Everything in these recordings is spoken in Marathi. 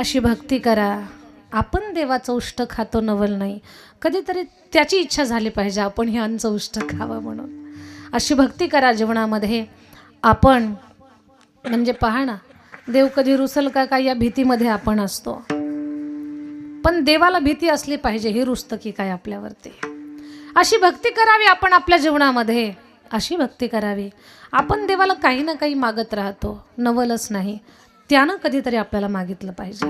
अशी भक्ती करा. आपण देवाचं उष्ट खातो नवल नाही, कधीतरी त्याची इच्छा झाली पाहिजे आपण हे अन्न उष्ट खावं म्हणून. अशी भक्ती करा जीवनामध्ये. आपण म्हणजे पहा ना, देव कधी रुसल का या भीतीमध्ये आपण असतो. पण देवाला भीती असली पाहिजे, हे रुसतं की काय आपल्यावरती. अशी भक्ती करावी आपण आपल्या जीवनामध्ये. अशी भक्ती करावी. आपण देवाला काही ना काही मागत राहतो, नवलच नाही, त्यानं कधीतरी आपल्याला मागितलं पाहिजे.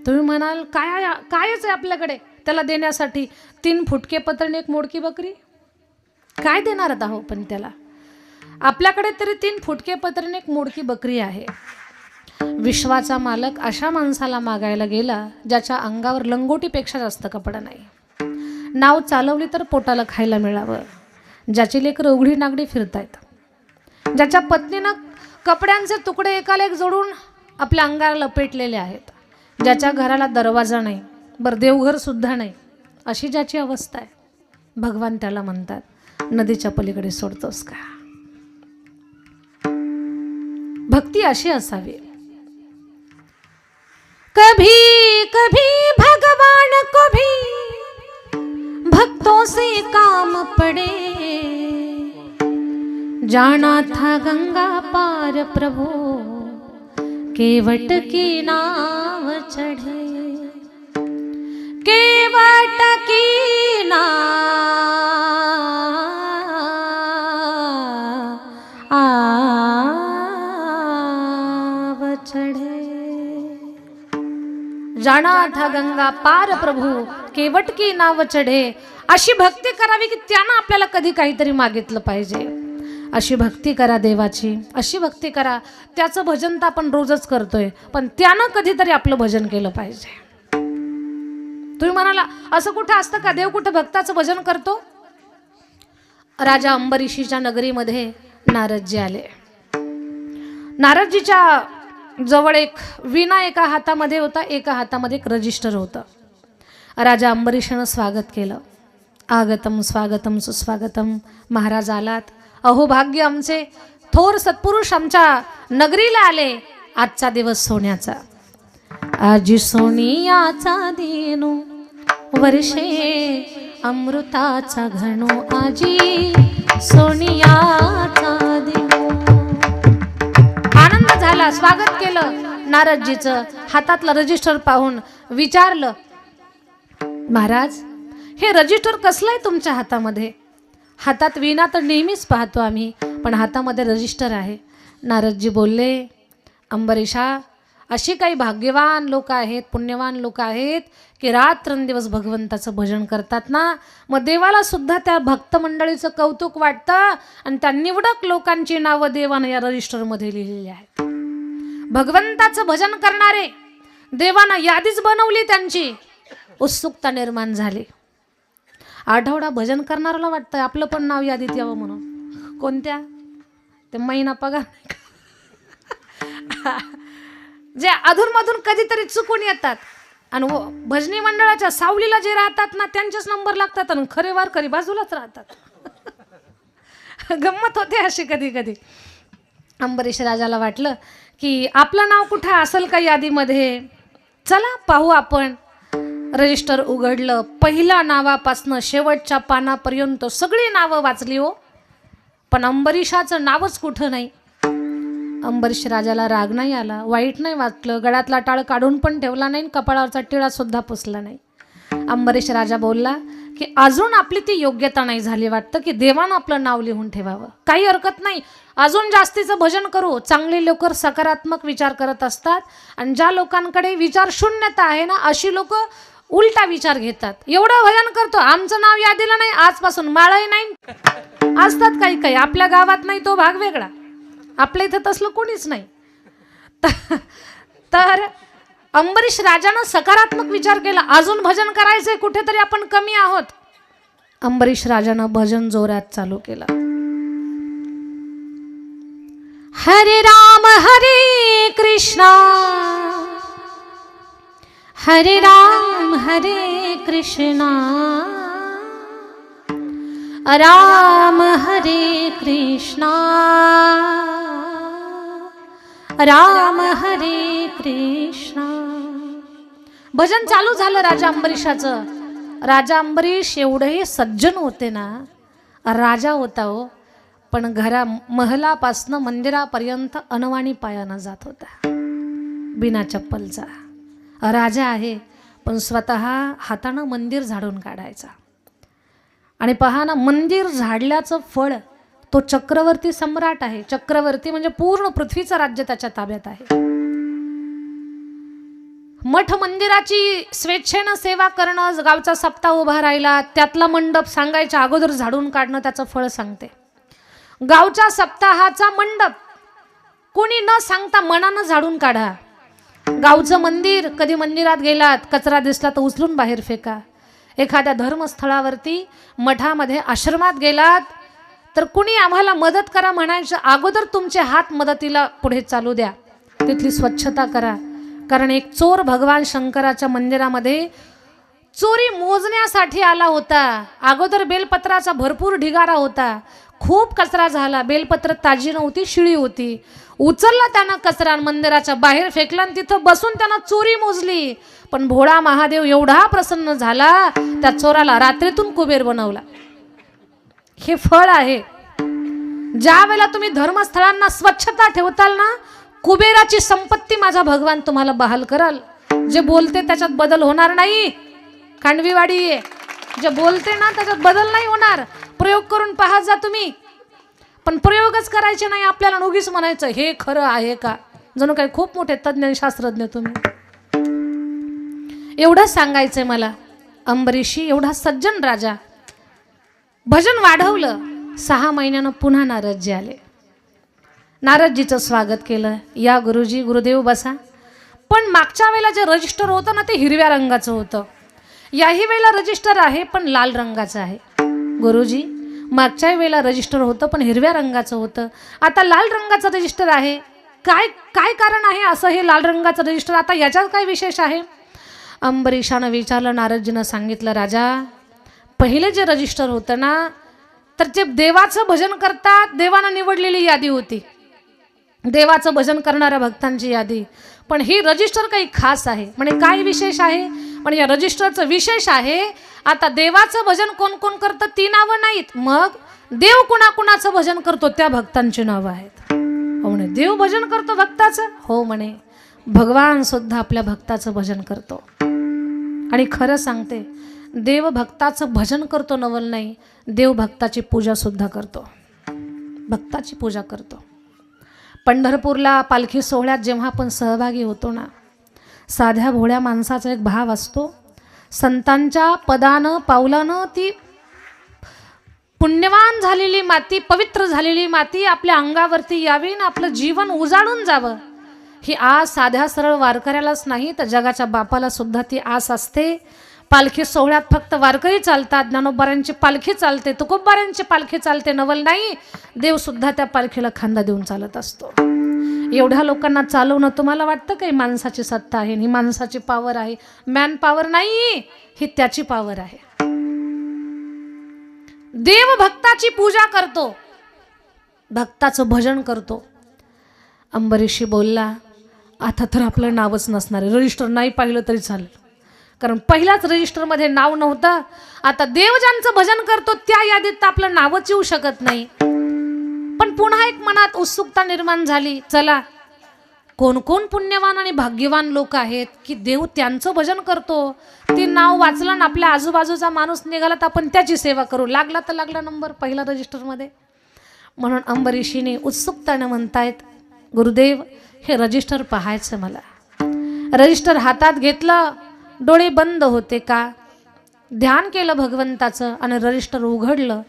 तुम्ही म्हणाल कायच आहे आपल्याकडे त्याला देण्यासाठी? 3 फुटके पत्र आणि 1 मोडकी बकरी. काय देणार आहोत पण त्याला? आपल्याकडे तरी 3 फुटके पत्र आणि 1 मोडकी बकरी आहे. विश्वाचा मालक अशा माणसाला मागायला गेला ज्याच्या अंगावर लंगोटीपेक्षा जास्त कपडा नाही. नाव चालवली तर पोटाला खायला मिळावं. ज्याची लेकरं उघडी नागडी फिरतायत, ज्याच्या पत्नीनं कपड्यांचे तुकडे एकाला एक जोडून आपल्या अंगाला लपेटलेले आहेत, ज्याच्या घराला दरवाजा नाही, बरं देवघर सुद्धा नाही, अशी ज्याची अवस्था आहे, भगवान त्याला म्हणतात नदीच्या पलीकडे सोडतोस का? भक्ती अशी असावी. कभी कभी भगवान को भी भक्तों से काम पड़े. जाना था गंगा पार प्रभु केवट की नाव चढ़े. केवट की नाव चढ़े. जाना था गंगा पार प्रभु केवट की नाव चढे. अशी भक्ती करावी की त्यानं आपल्याला कधी काहीतरी मागितलं पाहिजे. अशी भक्ती करा देवाची. अशी भक्ती करा. त्याचं भजन तर आपण रोजच करतोय, पण त्यानं कधीतरी आपलं भजन केलं पाहिजे. तुम्ही म्हणाला असं कुठं असतं का? देव कुठं भक्ताचं भजन करतो? राजा अंबरीशीच्या नगरीमध्ये नारदजी आले. नारदजीच्या जवळ एक वीणा एका हातामध्ये होता, एका हातामध्ये एक रजिस्टर होतं. राजा अंबरीशानं स्वागत केलं. आगतम स्वागतम सुस्वागतम. महाराज आलात. अहो भाग्य आमचे, थोर सत्पुरुष आमच्या नगरीला आले. आजचा दिवस सोन्याचा. आजी सोनियाचा दिनो वर्षे अमृताचा घनो. आजी सोनियाचा दिनो. आनंद झाला. स्वागत केलं नारदजीचं. हातातलं रजिस्टर पाहून विचारलं, महाराज हे रजिस्टर कसलं आहे तुमच्या हातामध्ये? हातात वीणा तर नेहमीच पाहतो आम्ही, पण हातामध्ये रजिस्टर आहे. नारदजी बोलले, अंबरीशा अशी काही भाग्यवान लोक आहेत, पुण्यवान लोक आहेत की रात्रंदिवस भगवंताचं भजन करतात ना, मग देवाला सुद्धा त्या भक्त मंडळीचं कौतुक वाटतं. आणि त्या निवडक लोकांची नावं देवानं या रजिस्टरमध्ये लिहिलेली आहेत. भगवंताचं भजन करणारे देवानं यादीच बनवली, त्यांची उत्सुकता निर्माण झाली. आठवडा भजन करणाऱ्याला वाटतं आपलं पण नाव यादीत यावं म्हणून. कोणत्या? ते महिना पगार जे अधूनमधून कधीतरी चुकून येतात आणि भजनी मंडळाच्या सावलीला जे राहतात ना, त्यांचेच नंबर लागतात आणि खरे वारकरी बाजूलाच राहतात. गंमत होते अशी कधी कधी. अंबरीश राजाला वाटलं की आपलं नाव कुठं असेल का यादीमध्ये. चला पाहू आपण. रजिस्टर उघडलं. पहिल्या नावापासनं शेवटच्या पानापर्यंत सगळी नावं वाचली हो, पण अंबरीशाचं नावच कुठं नाही. अंबरीश राजाला राग नाही आला, वाईट नाही वाटलं. गळ्यातला टाळ काढून पण ठेवला नाही, कपाळावरचा टिळा सुद्धा पुसला नाही. अंबरीश राजा बोलला की अजून आपली ती योग्यता नाही झाली वाटतं की देवानं आपलं नाव लिहून ठेवावं. काही हरकत नाही, अजून जास्तीचं भजन करू. चांगले लोक सकारात्मक विचार करत असतात आणि ज्या लोकांकडे विचार शून्यता आहे ना, अशी लोक उलटा विचार घेतात. एवढं भजन करतो, आमचं नाव यादीला नाही, आजपासून माळही नाही. असतात काही काही. आपल्या गावात नाही तो भाग वेगळा, आपल्या इथं तसलं कोणीच नाही. तर अंबरीश राजानं सकारात्मक विचार केला, अजून भजन करायचंय, कुठेतरी आपण कमी आहोत. अंबरीश राजानं भजन जोरात चालू केलं. हरे राम हरे कृष्णा हरे राम हरे कृष्णा राम हरे कृष्णा राम हरे कृष्ण. भजन चालू झालं राजा अंबरीशाचं. राजा अंबरीश एवढे सज्जन होते ना, राजा होता हो, पण महलापासनं मंदिरापर्यंत अनवाणी पायानं जात होता, बिना चप्पलचा. राजा आहे पण स्वतः हातानं मंदिर झाडून काढायचा. आणि पहा ना, मंदिर झाडल्याचं फळ, तो चक्रवर्ती सम्राट आहे. चक्रवर्ती म्हणजे पूर्ण पृथ्वीचं राज्य त्याच्या ताब्यात आहे. मठ मंदिराची स्वेच्छेनं सेवा करणं, गावचा सप्ताह उभा राहिला, त्यातला मंडप सांगायच्या अगोदर झाडून काढणं त्याचं फळ सांगते. गावच्या सप्ताहाचा मंडप कोणी न सांगता मनानं झाडून काढा. गावचं मंदिर, कधी मंदिरात गेलात, कचरा दिसला तर उचलून बाहेर फेका. एखाद्या धर्मस्थळावरती, मठामध्ये, आश्रमात गेलात तर कुणी आम्हाला मदत करा म्हणायचं अगोदर तुमचे हात मदतीला पुढे चालू द्या. तिथली स्वच्छता करा. कारण एक चोर भगवान शंकराच्या मंदिरामध्ये चोरी मोजण्यासाठी आला होता. अगोदर बेलपत्राचा भरपूर ढिगारा होता, खूप कचरा झाला. बेलपत्र ताजी नव्हती, शिळी होती. उचलला त्यानं कचरा, मंदिराच्या बाहेर फेकला आणि तिथं बसून त्यानं चोरी मोजली. पण भोळा महादेव एवढा प्रसन्न झाला, त्या चोराला रात्रीतून कुबेर बनवला. हे फळ आहे. ज्या वेळेला तुम्ही धर्मस्थळांना स्वच्छता ठेवताल ना, कुबेराची संपत्ती माझा भगवान तुम्हाला बहाल कराल. जे बोलते त्याच्यात बदल होणार नाही. खांडवीवाडी आहे, जे बोलते ना त्याच्यात बदल नाही होणार. प्रयोग करून पाहत जा तुम्ही. पण प्रयोगच करायचे नाही आपल्याला, उगीच म्हणायचं हे खरं आहे का. जणू काही खूप मोठे तज्ज्ञ शास्त्रज्ञ तुम्ही. एवढं सांगायचंय मला. अंबरीशी एवढा सज्जन राजा. भजन वाढवलं. 6 महिन्यानं पुन्हा नारदजी आले. नारदजीचं स्वागत केलं. या गुरुजी, गुरुदेव बसा. पण मागच्या वेळेला जे रजिस्टर होतं ना, ते हिरव्या रंगाचं होतं. याही वेळेला रजिस्टर आहे पण लाल रंगाचं आहे. गुरुजी, मागच्या वेळेला रजिस्टर होतं पण हिरव्या रंगाचं होतं, आता लाल रंगाचं रजिस्टर आहे. काय काय कारण आहे असं हे लाल रंगाचं रजिस्टर, आता याच्यात काय विशेष आहे. अंबरीशानं विचारलं. नारदजीनं सांगितलं, राजा, पहिले जे रजिस्टर होतं ना, तर जे देवाचं भजन करतात, देवानं निवडलेली यादी होती, देवाचं भजन करणाऱ्या भक्तांची यादी. पण ही रजिस्टर काही खास आहे. म्हणजे काय विशेष आहे. म्हणजे या रजिस्टरचं विशेष आहे, आता देवाचं भजन कोण कोण करतं ती नावं नाहीत, मग देव कुणाकुणाचं भजन करतो त्या भक्तांची नावं आहेत. हो म्हणे, देव भजन करतो भक्ताचं. हो म्हणे, भगवान सुद्धा आपल्या भक्ताचं भजन करतो. आणि खरं सांगते, देव भक्ताचं भजन करतो नवल नाही, देव भक्ताची पूजा सुद्धा करतो. भक्ताची पूजा करतो. पंढरपूरला पालखी सोहळ्यात जेव्हा आपण सहभागी होतो ना, साध्या भोळ्या माणसाचा एक भाव असतो. संतांच्या पदानं पावलानं ती पुण्यवान झालेली माती, पवित्र झालेली माती आपल्या अंगावरती यावी आणि आपलं जीवन उजाळून जावं, ही आस साध्या सरळ वारकऱ्यालाच नाही तर जगाच्या बापाला सुद्धा ती आस असते. पालखी सोहळ्यात फक्त वारकरी चालतात, ज्ञानोबारांची पालखी चालते, तुकोबारांची पालखी चालते नवल नाही, देव सुद्धा त्या पालखीला खांदा देऊन चालत असतो. एवढ्या लोकांना चालवणं तुम्हाला वाटतं काही माणसाची सत्ता आहे, ही माणसाची पॉवर आहे. मॅन पॉवर नाही, ही त्याची पॉवर आहे. देव भक्ताची पूजा करतो, भक्ताचं भजन करतो. अंबरीशी बोलला, आता तर आपलं नावच नसणार आहे, रजिस्टर नाही पाहिलं तरी चालेल, कारण पहिल्याच रजिस्टरमध्ये नाव नव्हतं. आता देव ज्यांचं भजन करतो त्या यादीत आपलं नावच येऊ शकत नाही. पण पुन्हा एक मनात उत्सुकता निर्माण झाली, चला कोण कोण पुण्यवान आणि भाग्यवान लोक आहेत की देव त्यांचं भजन करतो. ते नाव वाचलं ना, आपल्या आजूबाजूचा माणूस निघाला तर आपण त्याची सेवा करू. लागला तर लागला नंबर पहिला रजिस्टरमध्ये. म्हणून अंबरीशीने उत्सुकतेने म्हणतायत, गुरुदेव हे रजिस्टर पाहायचं मला. रजिस्टर हातात घेतलं, डोळे बंद होते का, ध्यान केलं भगवंताचं आणि रजिस्टर उघडलं.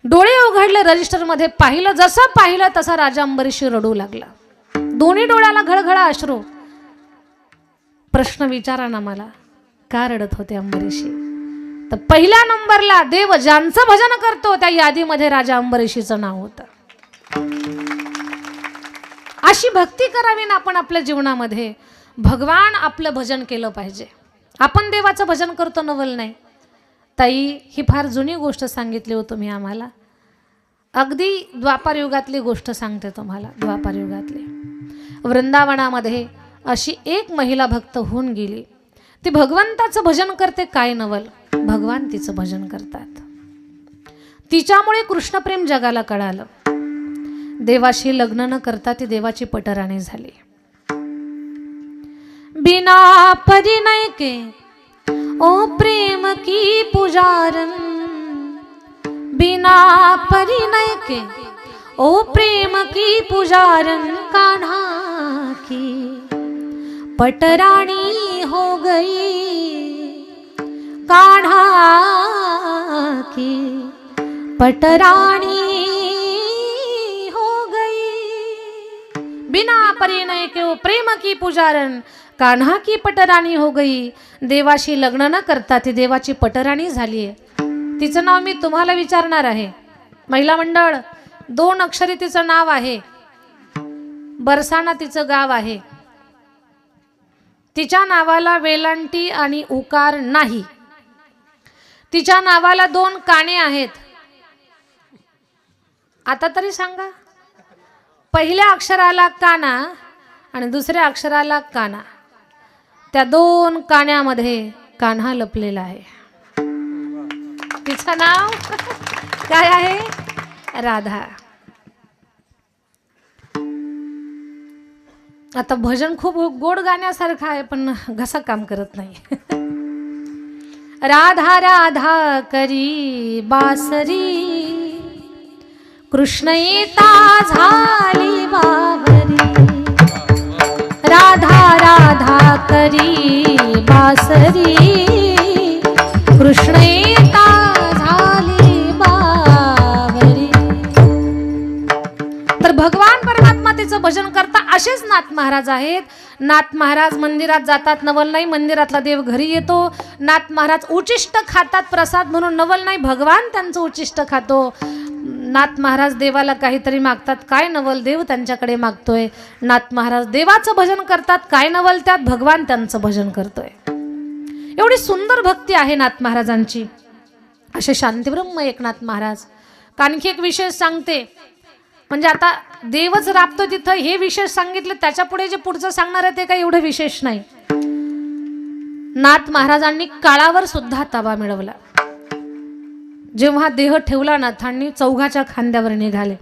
डोळे उघडले, रजिस्टरमध्ये पाहिलं, जसं पाहिलं तसा राजा अंबरीशी रडू लागला. दोन्ही डोळ्याला घळघळा अश्रू. प्रश्न विचारा ना मला, का रडत होते अंबरीशी. तर पहिल्या नंबरला देव ज्यांचं भजन करतो त्या यादीमध्ये राजा अंबरीशीचं नाव होतं. अशी भक्ती करावी ना आपण आपल्या जीवनामध्ये. भगवान आपलं भजन केलं पाहिजे. आपण देवाचं भजन करतो नवल नाही. ताई, ही फार जुनी गोष्ट सांगितली हो तुम्ही आम्हाला. अगदी द्वापार युगातली गोष्ट सांगते तुम्हाला. द्वापार युगातली वृंदावनामध्ये अशी एक महिला भक्त होऊन गेली. ती भगवंताचं भजन करते, काय नवल, भगवान तिचं भजन करतात. तिच्यामुळे कृष्णप्रेम जगाला कळालं. देवाशी लग्न न करता ती देवाची पटराणी झाली. बिना परिणय के ओ प्रेम की पुजारन, बिना परिणय के ओ प्रेम की पुजारन, कान्हा की पटरानी हो गई, कान्हा की पटरानी हो गई. बिना परिणय के ओ प्रेम की पुजारन, कान्हा की पटराणी हो गई. देवाशी लग्न न करता ती देवाची पटराणी झाली आहे. तिचं नाव मी तुम्हाला विचारणार आहे. महिला मंडळ, 2 अक्षरी तिचं नाव आहे. बरसाना तिचं गाव आहे. तिच्या नावाला वेलांटी आणि उकार नाही. तिच्या नावाला 2 काने आहेत. आता तरी सांगा, पहिल्या अक्षराला काना आणि दुसऱ्या अक्षराला काना. त्या 2 कान्यामध्ये कान्हा लपलेला आहे. तिचं नाव काय आहे? राधा. आता भजन खूप गोड गाण्यासारखं आहे, पण घसा काम करत नाही. राधा राधा करी बासरी, कृष्ण येता झाली बावरी. राधा राधा करी बासरी, कृष्ण येता झाली बावरी. तर भगवान परमात्मा तिचं भजन करता असेच नाथ महाराज आहेत. नाथ महाराज मंदिरात जातात, नवल नाही. मंदिरातला देव घरी येतो. नाथ महाराज उचिष्ट खातात प्रसाद म्हणून, नवल नाही. भगवान त्यांचं उचिष्ट खातो. नाथ महाराज देवाला काहीतरी मागतात, काय नवल, देव त्यांच्याकडे मागतोय. नाथ महाराज देवाचं भजन करतात, काय नवल, त्यात भगवान त्यांचं भजन करतोय. एवढी सुंदर भक्ती आहे नाथ महाराजांची. असे शांतीब्रह्म एकनाथ महाराज. आणखी एक विशेष सांगते, म्हणजे आता देवच राबतो तिथं हे विशेष सांगितलं, त्याच्या पुढे जे पुढचं सांगणार आहे ते काही एवढं विशेष नाही. नाथ महाराजांनी काळावर सुद्धा ताबा मिळवला. जेव्हा देह ठेवला नाथांनी, चौघाच्या खांद्यावर निघाले.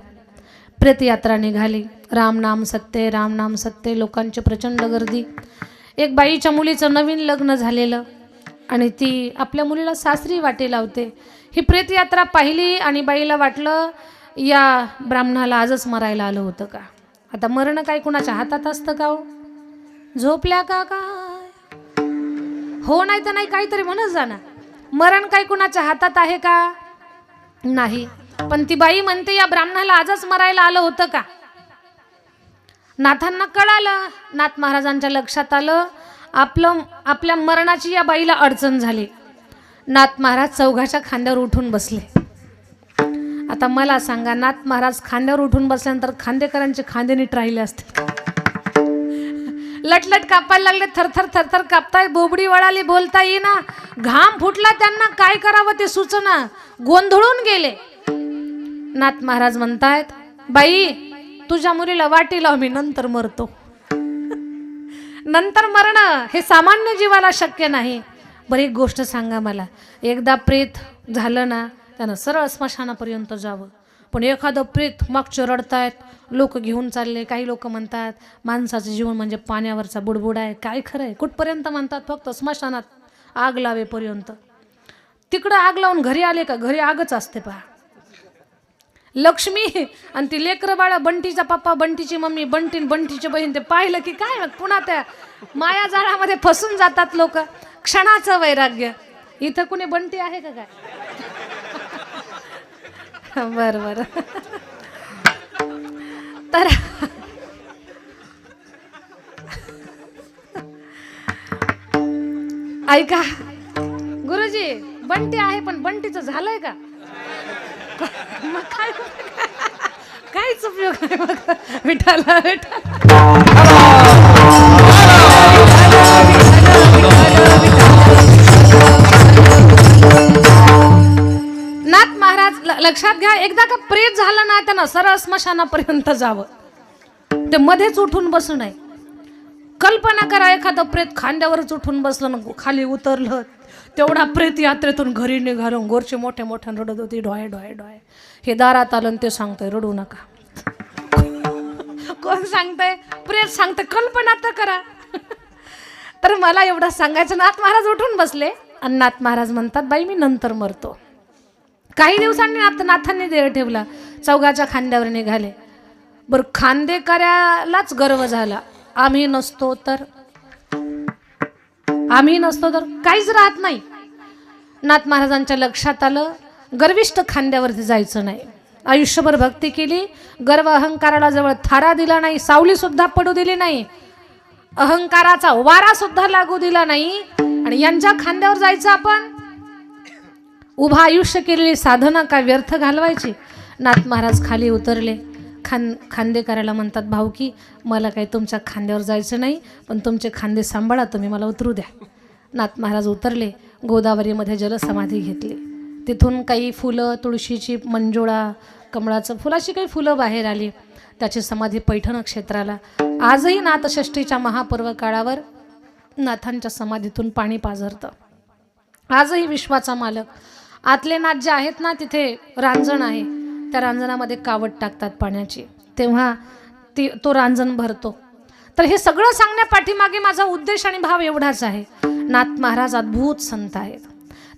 प्रेतयात्रा निघाली. राम नाम सत्य, राम नाम सत्य. लोकांची प्रचंड गर्दी. एक बाईच्या मुलीचं नवीन लग्न झालेलं आणि ती आपल्या मुलीला सासरी वाटे लावते. ही प्रेतयात्रा पाहिली आणि बाईला वाटलं या ब्राह्मणाला आजच मरायला आलं होतं का. आता मरण काय कुणाच्या हातात असतं का हो? झोपल्या का काय हो, नाही तर नाही, काहीतरी म्हणत जाणार. मरण काय कुणाच्या हातात आहे का? नाही. पण ती बाई म्हणते या ब्राह्मणाला आजच मरायला आलं होतं का. नाथांना कळालं. नाथ महाराजांच्या लक्षात आलं आपल्या मरणाची या बाईला अडचण झाली. नाथ महाराज चौघाच्या खांद्यावर उठून बसले. आता मला सांगा, नाथ महाराज खांद्यावर उठून बसल्यानंतर खांदेकरांचे खांदे नीट राहिले असते. लटलट कापायला लागले, थरथर थरथर कापताय. बोबडी वळाली, बोलता येईना. घाम फुटला त्यांना, काय करावं ते सुचना. गोंधळून गेले. नाथ महाराज म्हणतायत, बाई तुझ्या मुलीला वाटी लाव, मी नंतर मरतो. नंतर मरणं हे सामान्य जीवाला शक्य नाही. बरी एक गोष्ट सांगा मला, एकदा प्रेत झालं ना, त्यानं सरळ स्मशानापर्यंत जावं. पण एखादं प्रेत मागचं रडतायत, लोक घेऊन चालले. काही लोक म्हणतात माणसाचं जीवन म्हणजे पाण्यावरचा बुडबुड आहे. काय खरं आहे? कुठपर्यंत म्हणतात? फक्त स्मशानात आग लावेपर्यंत. तिकडं आग लावून घरी आले का, घरी आगच असते पहा. लक्ष्मी आणि ती लेकरं बाळा, बंटीचा पप्पा, बंटीची मम्मी, बंटीची बहीण, ते पाहिलं की काय पुन्हा त्या मायाजाळामध्ये फसून जातात लोक. क्षणाचं वैराग्य. इथं कुणी बंटी आहे का काय? बरं बरं. तर ऐका गुरुजी, बंटी आहे पण बंटीचं झालंय का? मग काय, काहीच उपयोग नाही. मग विठाला नाथ महाराज लक्षात घ्या, एकदा का प्रेत झालं ना, त्यानं सरळ स्मशानापर्यंत जावं. ते मध्येच उठून बसू नये. कल्पना करा एखादं प्रेत खांद्यावरच उठून बसलं ना खाली उतरलं, तेवढा प्रेत यात्रेतून घरी निघालं, गोरचे मोठे मोठ्या रडत होती, डोळे डोळे डोळे. हे दारात आलं ते सांगतंय रडू नका. कोण सांगतंय? प्रेत सांगतंय. कल्पना तर करा. तर मला एवढं सांगायचं. नाथ महाराज उठून बसले आणि नाथ महाराज म्हणतात बाई मी नंतर मरतो. काही दिवसांनी नाथांनी देह ठेवला, चौघाच्या खांद्यावर निघाले. बरं खांदेकऱ्यालाच गर्व झाला, आम्ही नसतो तर काहीच राहत नाही. नाथ महाराजांच्या लक्षात आलं गर्विष्ठ खांद्यावरती जायचं नाही. आयुष्यभर भक्ती केली, गर्व अहंकाराला जवळ थारा दिला नाही, सावली सुद्धा पडू दिली नाही, अहंकाराचा वारा सुद्धा लागू दिला नाही. आणि यांच्या खांद्यावर जायचं आपण. उभा आयुष्य केलेली साधना काय व्यर्थ घालवायची. नाथ महाराज खाली उतरले. खांदेकऱ्याला म्हणतात भाऊकी मला काही तुमच्या खांद्यावर जायचं नाही, पण तुमचे खांदे सांभाळा, तुम्ही मला उतरू द्या. नाथ महाराज उतरले. गोदावरीमध्ये जलसमाधी घेतली. तिथून काही फुलं, तुळशीची मंजुळा, कमळाचं फुलाची काही फुलं बाहेर आली. त्याची समाधी पैठण क्षेत्राला. आजही नाथषष्ठीच्या महापर्व काळावर नाथांच्या समाधीतून पाणी पाझरतं. आजही विश्वाचा मालक आतले नाथ जे आहेत ना, तिथे रांजण आहे, त्या रांजणामध्ये कावड टाकतात पाण्याची, तेव्हा तो रांजण भरतो. तर हे सगळं सांगण्यापाठीमागे माझा उद्देश आणि भाव एवढाच आहे. नाथ महाराज अद्भुत संत आहेत.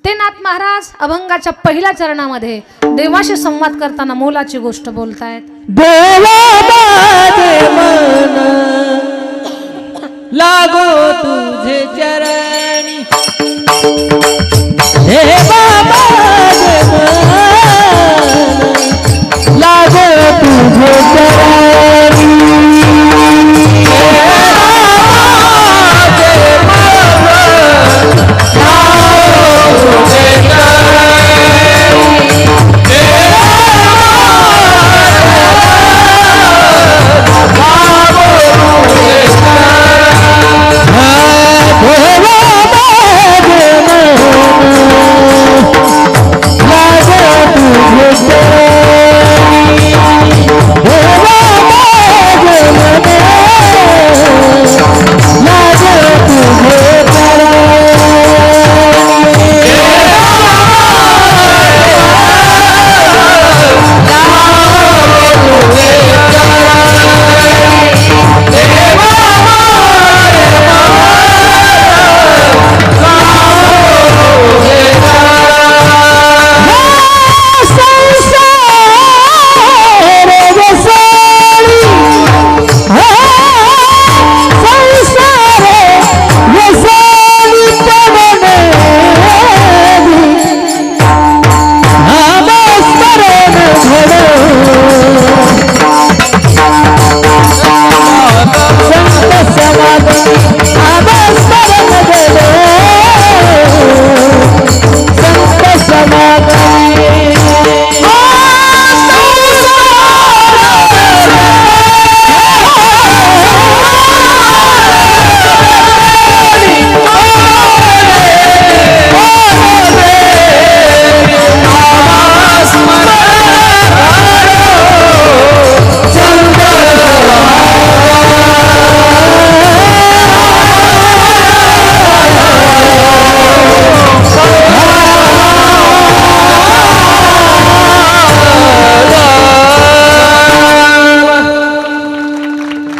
ते नाथ महाराज अभंगाच्या पहिल्या चरणामध्ये देवाशी संवाद करताना मोलाची गोष्ट बोलतायत. देवा माझे मन लागो तुझे चरणी, देवा माझे मन लागो तुझे चरणी.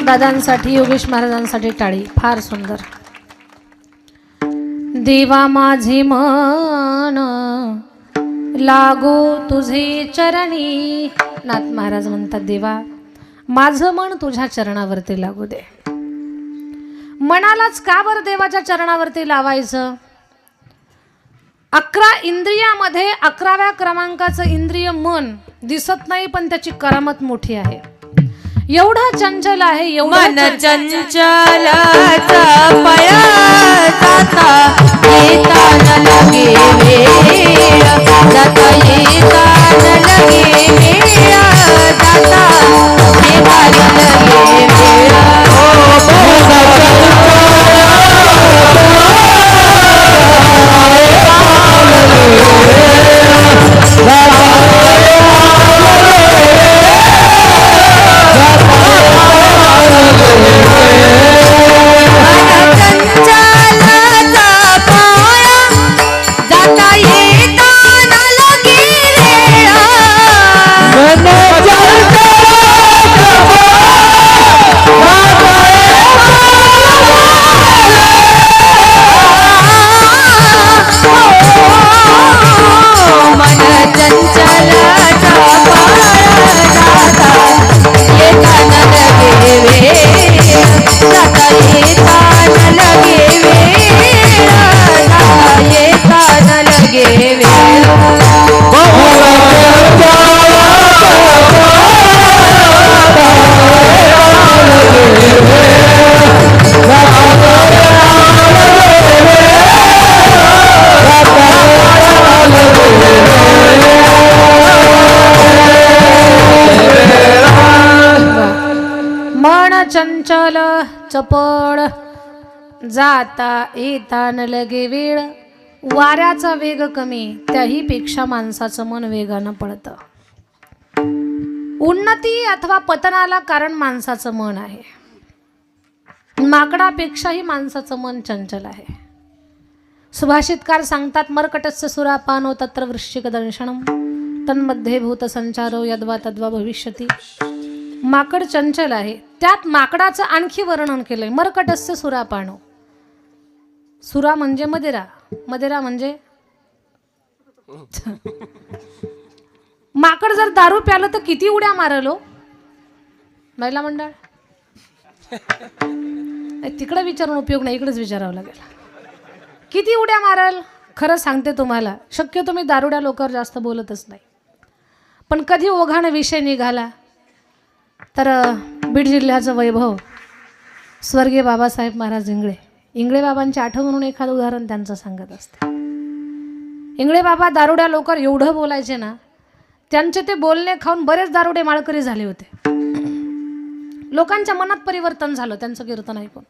दादांसाठी, योगेश महाराजांसाठी टाळी. फार सुंदर. देवा माझे मन लागो तुझे चरणी. नाथ महाराज म्हणतात देवा माझं मन तुझ्या चरणावरती लागू दे. मनालाच का बरं देवाच्या चरणावरती लावायचं? 11 इंद्रियामध्ये 11व्या क्रमांकाचं इंद्रिय मन दिसत नाही, पण त्याची करामत मोठी आहे. एवढा चंचल आहे, मन चंचलाचा पळा जाता येता न लगे वेळ, जाता येता न लगे वेळ, जाता येता न लगे वेळ. चंचल चपळ जाता येता न लगे वेळ. वाऱ्याचा वेग कमी त्याही पेक्षा माणसाचं मन वेगानं पळतं. उन्नती अथवा पतनाला कारण माणसाचं मन आहे. माकडापेक्षाही माणसाचं मन चंचल आहे. सुभाषितकार सांगतात मर्कटस्य सुरापानो तत्र वृश्चिक दंशनम तन्मध्ये भूत संचारो यद्वा तद्वा भविष्यती. माकड चंचल आहे. त्यात माकडाचं आणखी वर्णन केलंय. मर्कटस्य सुरापानो. सुरा म्हणजे मदिरा. मदिरा म्हणजे माकड जर दारू प्यालं तर किती उड्या मारल हो महिला मंडळ. तिकडे विचारून उपयोग नाही, इकडेच विचारावं लागेल. किती उड्या मारल. खरं सांगते तुम्हाला, शक्यतो मी दारुड्या लोकांवर जास्त बोलतच नाही, पण कधी ओघानं विषय निघाला तर बीड जिल्ह्याचं वैभव स्वर्गीय बाबासाहेब महाराज इंगळे बाबांची आठवण म्हणून एखादं उदाहरण त्यांचं सांगत असते. इंगळे बाबा दारुड्या लोकांवर एवढं बोलायचे ना, त्यांचे ते बोलणे खाऊन बरेच दारुडे माळकरी झाले होते. लोकांच्या मनात परिवर्तन झालं त्यांचं कीर्तन ऐकून.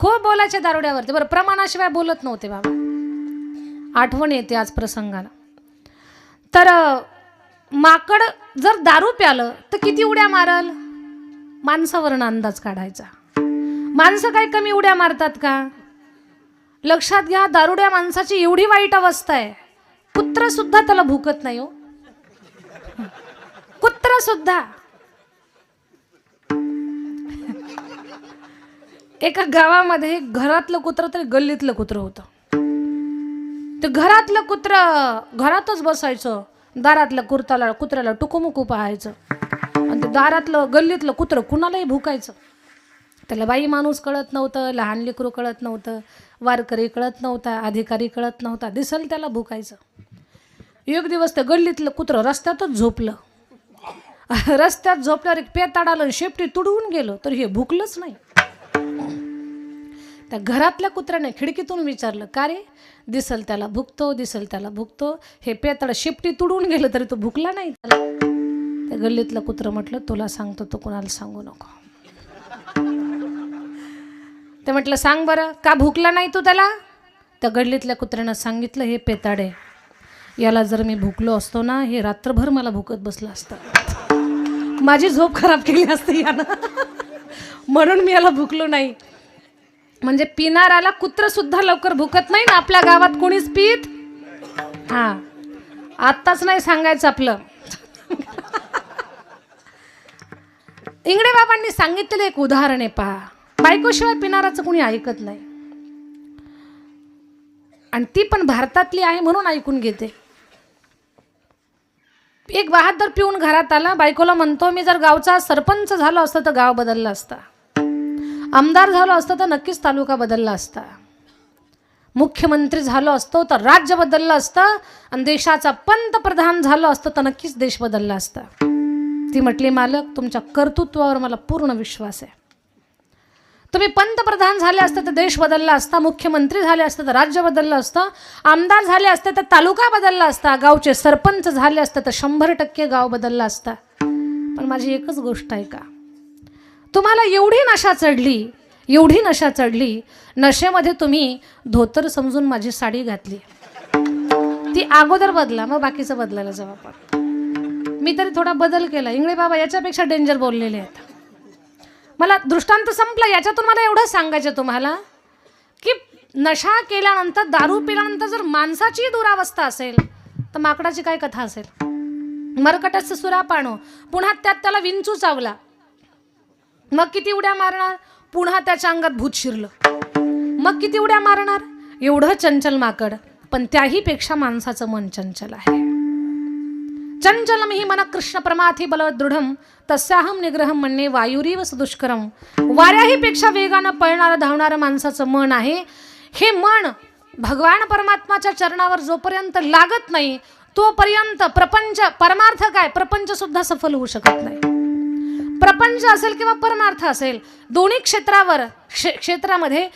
खूप बोलायचे दारुड्यावरती. बरं, प्रमाणाशिवाय बोलत नव्हते बाबा. आठवण येते आज प्रसंगाला. तर माकड जर दारू प्यालं तर किती उड्या मारल. माणसावरनं अंदाज काढायचा. माणसं काय कमी उड्या मारतात का. लक्षात घ्या, दारुड्या माणसाची एवढी वाईट अवस्था आहे, कुत्र सुद्धा त्याला भुकत नाही हो. कुत्र सुद्धा. एका गावामध्ये घरातलं कुत्र तरी गल्लीतलं कुत्र होतं. ते घरातलं कुत्र घरातच बसायचं, दारातल्या कुत्र्याला टुकूमुकू पाहायचं, आणि ते दारातलं गल्लीतलं कुत्र कुणालाही भुकायचं. त्याला बाई माणूस कळत नव्हतं, लहान लेकरू कळत नव्हतं, वारकरी कळत नव्हता, अधिकारी कळत नव्हता, दिसल त्याला भुकायचं. एक दिवस ते गल्लीतलं कुत्र रस्त्यातच झोपलं. रस्त्यात झोपल्यावर एक पेताड आलं, शेपटी तुडवून गेलं, तर हे भुकलंच नाही. त्या घरातल्या कुत्र्याने खिडकीतून विचारलं, का रे. दिसल त्याला भुकतो, दिसल त्याला भुकतो, हे पेताड शेपटी तुडवून गेलं तरी तो भुकला नाही त्याला. त्या गल्लीतलं कुत्र म्हटलं, तुला सांगतो, तो कोणाला सांगू नको. ते म्हटलं, सांग बरं, का भुकला नाही तू त्याला. त्या गल्लीतल्या कुत्र्यानं सांगितलं, हे पेताडे, याला जर मी भुकलो असतो ना, हे रात्रभर मला भुकत बसलं असतं, माझी झोप खराब केली असती यानं, म्हणून मी याला भुकलो नाही. म्हणजे पिणाऱ्याला कुत्र सुद्धा लवकर भुकत नाही ना. आपल्या गावात कोणीच पित. हा, आत्ताच नाही सांगायचं आपलं. इंगळे बाबांनी सांगितलेलं एक उदाहरण आहे पहा. बायकोशिवाय पिणाराचं कोणी ऐकत नाही, आणि ती पण भारतातली आहे म्हणून ऐकून घेते. एक बहादर पिऊन घरात आला, बायकोला म्हणतो, मी जर गावचा सरपंच झालो असतं तर गाव बदलला असता, आमदार झालो असतं तर नक्कीच तालुका बदलला असता, मुख्यमंत्री झालो असतो तर राज्य बदललं असतं, आणि देशाचा पंतप्रधान झालो असतं तर नक्कीच देश बदलला असता. ती म्हटली, मालक, तुमच्या कर्तृत्वावर मला पूर्ण विश्वास आहे. तुम्ही पंतप्रधान झाले असते तर देश बदलला असता, मुख्यमंत्री झाले असते तर राज्य बदललं असतं, आमदार झाले असते तर तालुका बदलला असता, गावचे सरपंच झाले असते तर 100% गाव बदलला असता. पण माझी एकच गोष्ट आहे, का तुम्हाला एवढी नशा चढली, नशेमध्ये तुम्ही धोतर समजून माझी साडी घातली. ती अगोदर बदला, मग बाकीचं बदलायला जाऊ आपण. मी तरी थोडा बदल केला. इंगळे बाबा याच्यापेक्षा डेंजर बोललेले आहेत. मला दृष्टांत संपला. याच्यातून मला एवढं सांगायचं तुम्हाला, की नशा केल्यानंतर, दारू पिल्यानंतर जर माणसाची दुरावस्था असेल तर माकडाची काय कथा असेल. मर्कटस्य सुरापानो, पुन्हा त्याला विंचू चावला, मग किती उड्या मारणार. पुन्हा त्याच्या अंगात भूत शिरलं, मग किती उड्या मारणार. एवढं चंचल माकड, पण त्याही पेक्षा माणसाचं मन चंचल आहे. चंचलम हि मन कृष्ण प्रमाथी बलवत दृढम तस्याहम निग्रहम म्हणणे वायुरीव सुदुष्करम. वाऱ्याही पेक्षा वेगानं पळणारं धावणारं माणसाचं मन आहे. हे मन भगवान परमात्माच्या चरणावर जोपर्यंत लागत नाही तोपर्यंत प्रपंच, परमार्थ काय, प्रपंच सुद्धा सफल होऊ शकत नाही. प्रपंच असेल किंवा परमार्थ असेल, दोन्ही क्षेत्रामध्ये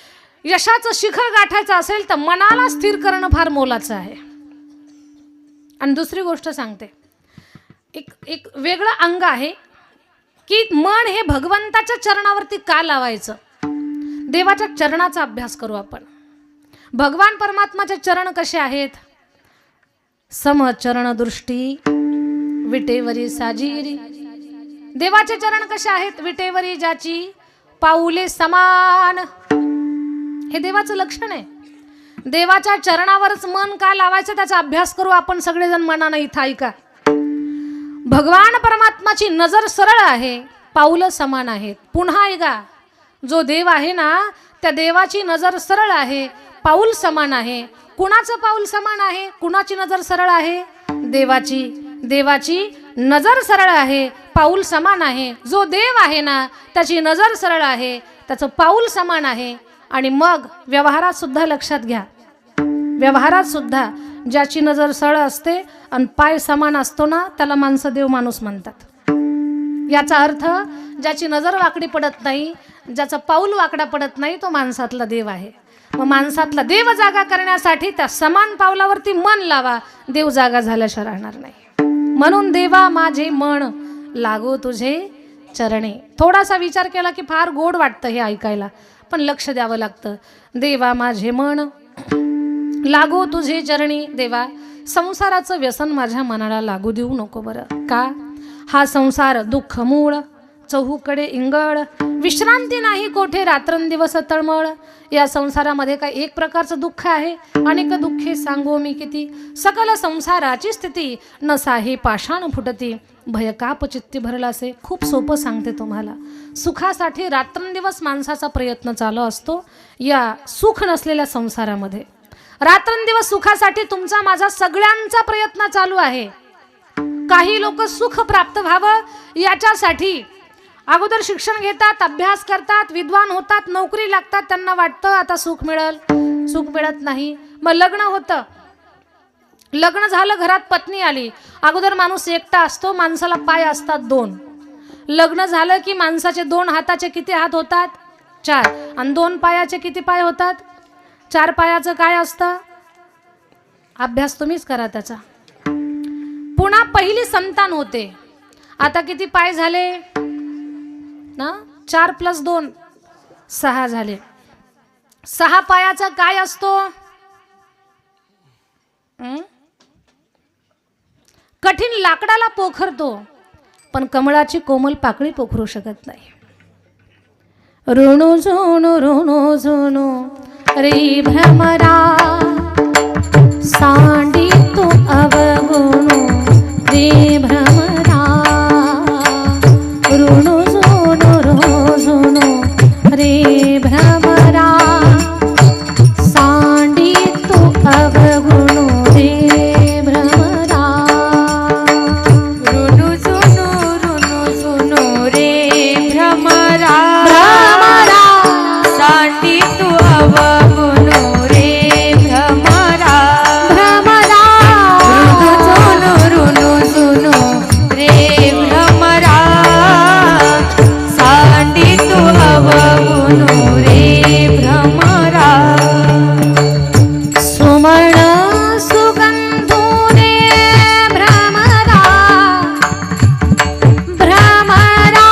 यशाचं शिखर गाठायचं असेल तर मनाला स्थिर करणं फार मोलाचं आहे. आणि दुसरी गोष्ट सांगते, एक वेगळं अंग आहे की मन हे भगवंताच्या चरणावरती का लावायचं. देवाच्या चरणाचा अभ्यास करू आपण. भगवान परमात्माचे चरण कसे आहेत. समचरण दृष्टी विटेवरी साजिरी. देवाचे चरण कसे आहेत. विटेवरी ज्याची पाऊले समान. हे देवाचं लक्षण आहे. देवाच्या चरणावरच मन का लावायचं त्याचा अभ्यास करू आपण सगळेजण मनानं. इथं ऐका. भगवान परमात्माची नजर सरळ आहे, पाऊलं समान आहेत. पुन्हा ऐका. जो देव आहे ना त्या देवाची नजर सरळ आहे, पाऊल समान आहे. कुणाचं पाऊल समान आहे. कुणाची नजर सरळ आहे. देवाची. देवाची नजर सरळ आहे, पाऊल समान आहे. जो देव आहे ना त्याची नजर सरळ आहे, त्याचं पाऊल समान आहे. आणि मग व्यवहारात सुद्धा लक्षात घ्या. व्यवहारात सुद्धा ज्याची नजर सरळ असते आणि पाय समान असतो ना त्याला माणसं देव माणूस म्हणतात. याचा अर्थ ज्याची नजर वाकडी पडत नाही, ज्याचं पाऊल वाकडा पडत नाही, तो माणसातला देव आहे. मग माणसातला देव जागा करण्यासाठी त्या समान पावलावरती मन लावा. देव जागा झाल्याशिवाय राहणार नाही. म्हणून देवा माझे मन लागो तुझे चरणे. थोडासा विचार केला की फार गोड वाटतं हे ऐकायला, पण लक्ष द्यावं लागतं. देवा माझे मन लागो तुझे चरणी. देवा संसाराचं व्यसन माझ्या मनाला लागू देऊ नको बरं. का. हा संसार दुःख मूळ, चहूकडे इंगळ, विश्रांती नाही कोठे, रात्रंदिवस तळमळ. या संसारामध्ये काय एक प्रकारचं दुःख आहे. अनेक दुःखे सांगो मी किती, सकल संसाराची स्थिती नसाही पाषाण फुटती, भयकाप चित्ती भरलासे. खूप सोपं सांगते तुम्हाला. सुखासाठी रात्रंदिवस माणसाचा प्रयत्न चालू असतो. या सुख नसलेल्या संसारामध्ये रात्रंदिवस सुखासाठी तुमचा माझा सगळ्यांचा प्रयत्न चालू आहे. काही लोक सुख प्राप्त व्हावं याच्यासाठी अगोदर शिक्षण घेतात, अभ्यास करतात, विद्वान होतात, नोकरी लागतात. त्यांना वाटतं आता सुख मिळेल. सुख मिळत नाही. मग लग्न होतं. लग्न झालं, घरात पत्नी आली. अगोदर माणूस एकटा असतो, माणसाला पाय असतात 2. लग्न झालं की माणसाचे 2 हाताचे किती हात होतात. 4. आणि 2 पायाचे किती पाय होतात. 4 पायाचं काय असतं. अभ्यास तुम्हीच करा त्याचा. पुन्हा पहिली संतान होते. आता किती पाय झाले ना. 4 + 2 6 झाले. 6 पायाचा काय असतो. कठीण लाकडाला पोखरतो पण कमळाची कोमल पाकळी पोखरू शकत नाही. ऋणू झुणू रे भ्रमरा सांडी तू अवगुणू रे भ्रमरा. ऋणू झुणू रे भ्रमरा सांडी तू अवगुणू रे भ्रमरा. ऋणू झुणू रे भ्रमरा सांडी तू अवगुणू रे भ्रमरा. ऋणू झुणू रे भ्रमरा सांडी तू अवगुणू रे भ्रमरा. सुमण सुगंधू रे भ्रमरा भ्रमरा.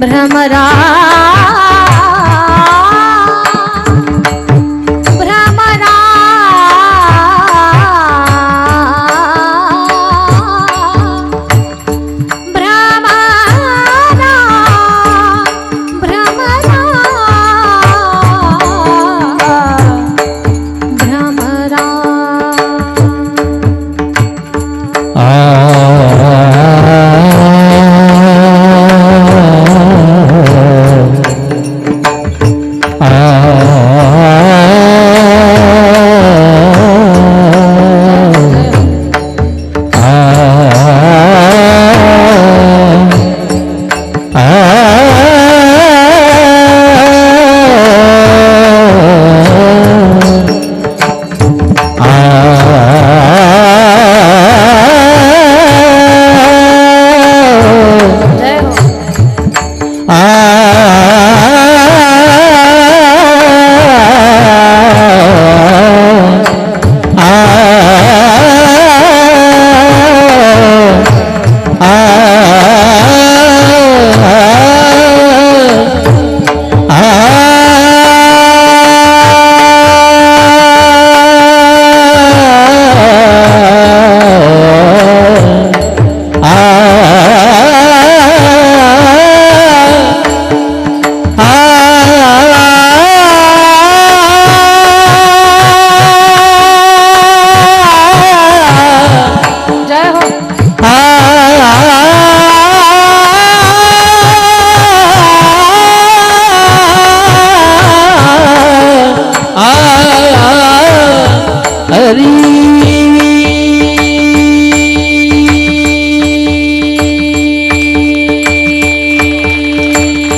भ्रमरा भ्रमरा भ्रमरा भ्रमरा भ्रमरा. जय हो.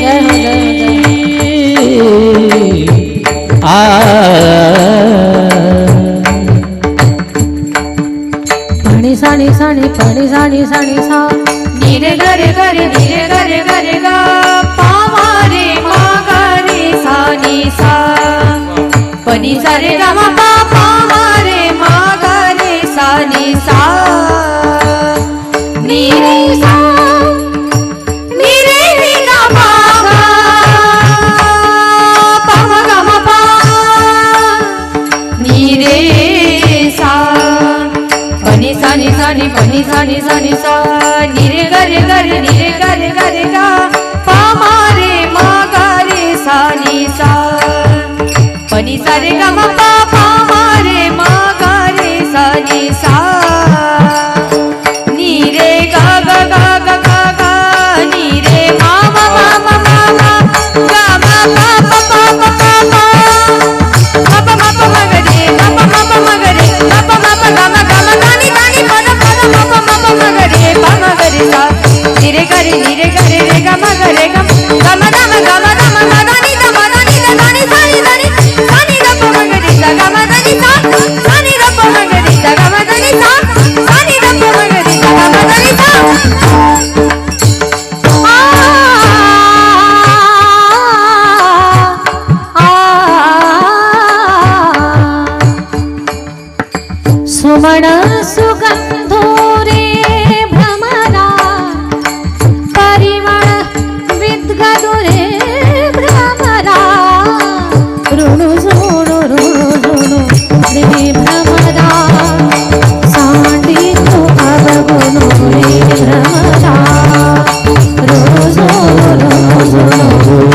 जय हो, जय हो, जय हो. पाणी साणी साणी पाणी साणी साणी सा निरे गरे गरे निरे गरे गरे गा पावा रे मा गा रे सा नि सा पनी सा रे गा मा पा पावा रे मा गा रे सा नि सा नि रे सा नि रे नि गा मा गा पा मा गा मा पा नि रे सा पनी सा नि सा नि पनी सा नि सा नि सा निरे गरे गरे निरे गरे गरे गा पा मा रे मा गा रे सा नि सा पनी सा रे गा मा पा पा मा रे मा गा रे सा नि सा नि रे गा गा गा गा गा गा नि रे मा मा मा मा मा मा गा मा पा पा पा पा पा पा मा पा मा पा मा गा रे मा पा मा पा मा गा रे मा पा मा पा गा मा गा मा गा नि गा नि पा मा पा मा पा मा पा मा गा रे पा मा गा रे सा निरे गरे रे गा मा गा रे गा मा गा मा गा मा गा मा गा दा नि दा मा दा नि दा दा नि सा नि दा नि सा नि दा पा मा गा रे सा गा मा दा नि सा सा नि दा पा मा गा रे सा गा मा दा नि सा सा नि दा पा मा गा रे सा गा मा दा नि सा सुमण सुगंधो रे भ्रमरा परिमळ विद्गदो रे भ्रमरा ऋणु झुणु रे भ्रमरा सांडितो अवगुणो रे भ्रमरा ऋणु झुणु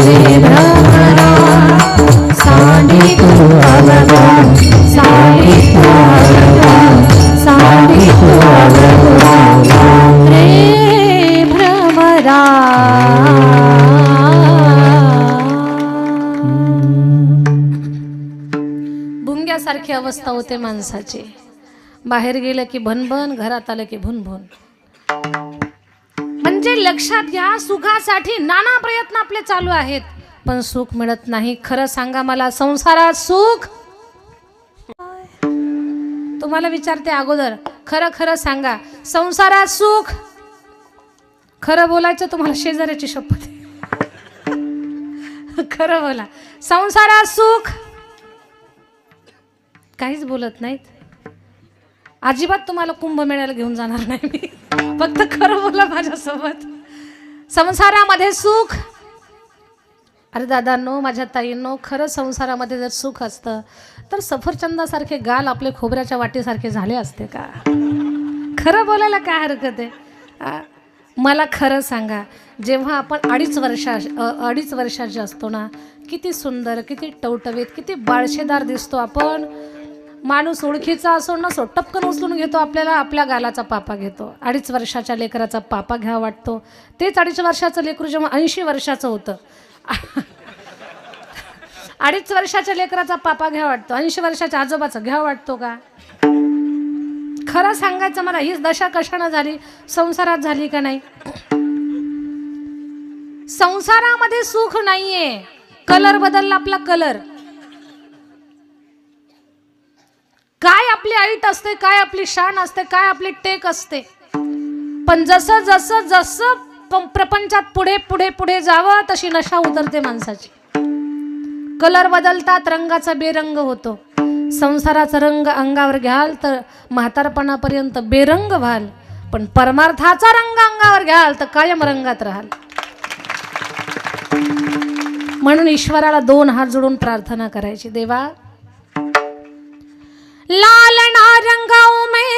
रे भ्रमरा सांडितो अवगुणो सांडितो रे भ्रमरा. भुंग्यासारखी अवस्था होते माणसाची. बाहेर गेलं की भनभन, घरात आलं की भुनभुन. म्हणजे लक्षात घ्या, सुखासाठी नाना प्रयत्न आपले चालू आहेत, पण सुख मिळत नाही. खरं सांगा मला, संसारात सुख? तुम्हाला विचारते अगोदर, खरं खरं सांगा, संसारात सुख? खरं बोलायचं तुम्हाला शेजाऱ्याची शपथ. खरं बोला, संसारात सुख? काहीच बोलत नाहीत. अजिबात तुम्हाला कुंभमेळ्याला घेऊन जाणार नाही मी. फक्त खरं बोला माझ्यासोबत. संसारामध्ये सुख? अरे दादांनो, माझ्या ताईंनो, खरं संसारामध्ये जर सुख असतं तर सफरचंदासारखे गाल आपले खोबऱ्याच्या वाटीसारखे झाले असते का? खरं बोलायला काय हरकत आहे? मला खरं सांगा, जेव्हा आपण अडीच वर्षाचे असतो ना, किती सुंदर, किती टवटवीत, किती बाळशेदार दिसतो आपण. माणूस ओळखीचा असो नसो, टपकन उचलून घेतो आपल्याला, आपल्या गालाचा पापा घेतो. 2.5 वर्षाच्या लेकराचा पापा घ्या वाटतो. तेच 2.5 वर्षाचं लेकरू जेव्हा 80 वर्षाचं होतं, 2.5 वर्षाच्या लेकराचा पापा घ्या वाटतो, 80 वर्षाच्या आजोबाचा घ्या वाटतो का? खरं सांगायचं मला, हीच दशा कशानं झाली? संसारात झाली का नाही? संसारामध्ये सुख नाहीये. कलर बदलला आपला, कलर. काय आपली ऐट असते, काय आपली शान असते, काय आपली टेक असते. पण जसं जसं जसं प्रपंचात पुढे पुढे पुढे जावं तशी नशा उतरते माणसाची. कलर बदलतात, रंगाचा बेरंग होतो. संसाराचा रंग अंगावर घ्याल तर म्हातारपणापर्यंत बेरंग व्हाल, पण परमार्थाचा रंग अंगावर घ्याल तर कायम रंगात राहाल. म्हणून ईश्वराला 2 हात जोडून प्रार्थना करायची, देवा लालना रंगाऊ में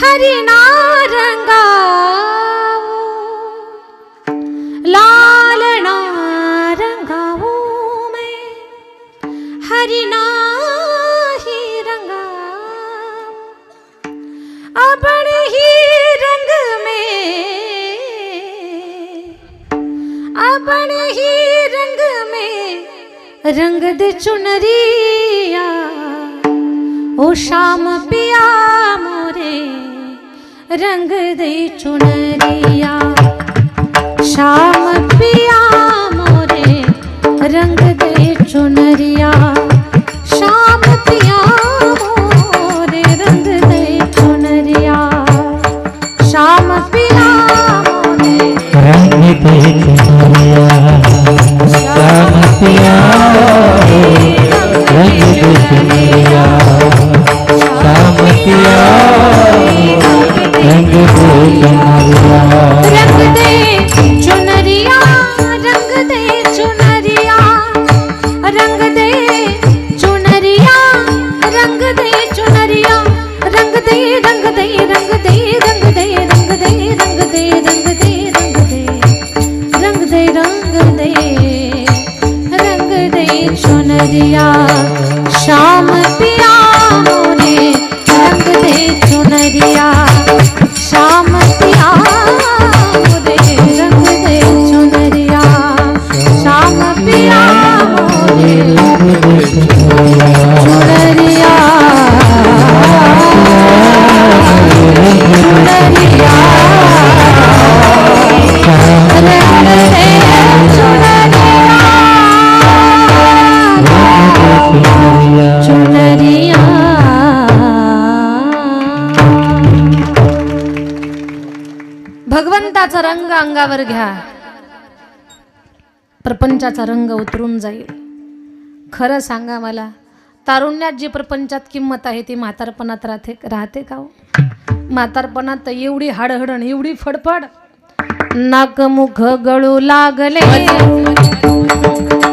हरिना रंगाऊ, लालना रंगाऊ में हरिना ही रंगाऊ, अपने ही रंग में, अपने ही रंग में रंग दे चुनरिया, ओ शाम पिया मोरे रंग दे चुनरिया, शाम पिया मोरे रंग दे चुनरिया, शाम पिया मोरे रंग दे चुनरिया, शाम पिया मोरे रंग दे चुनरिया, शाम पिया रंग दे चुनरिया, शाम पिया रंग दे चुनरिया, रंग दे चुनरिया, रंग दे चुनरिया, रंग दे चुनरिया, रंग दे चुनरिया, रंग दे रंग दे रंग दे रंग दे रंग दे रंग दे रंग दे रंग दे रंग दे रंग दे चुनरिया, शाम पिया मोरे रंग दे चुनरिया, शाम पिया मोरे रंग दे चुनरिया, शाम पिया मोरे रंग दे चुनरिया, चुनरिया, चुनरिया, रंग दे चुनरिया, चुनरिया. भगवंताचा रंग अंगावर घ्या, प्रपंचाचा रंग उतरून जाईल. खरं सांगा मला, तारुण्यात जी प्रपंचात किंमत आहे ती म्हातारपणात राहते का हो? म्हातारपणात तर एवढी हाडहडण, एवढी फडफड, नाक मुख गळू लागले,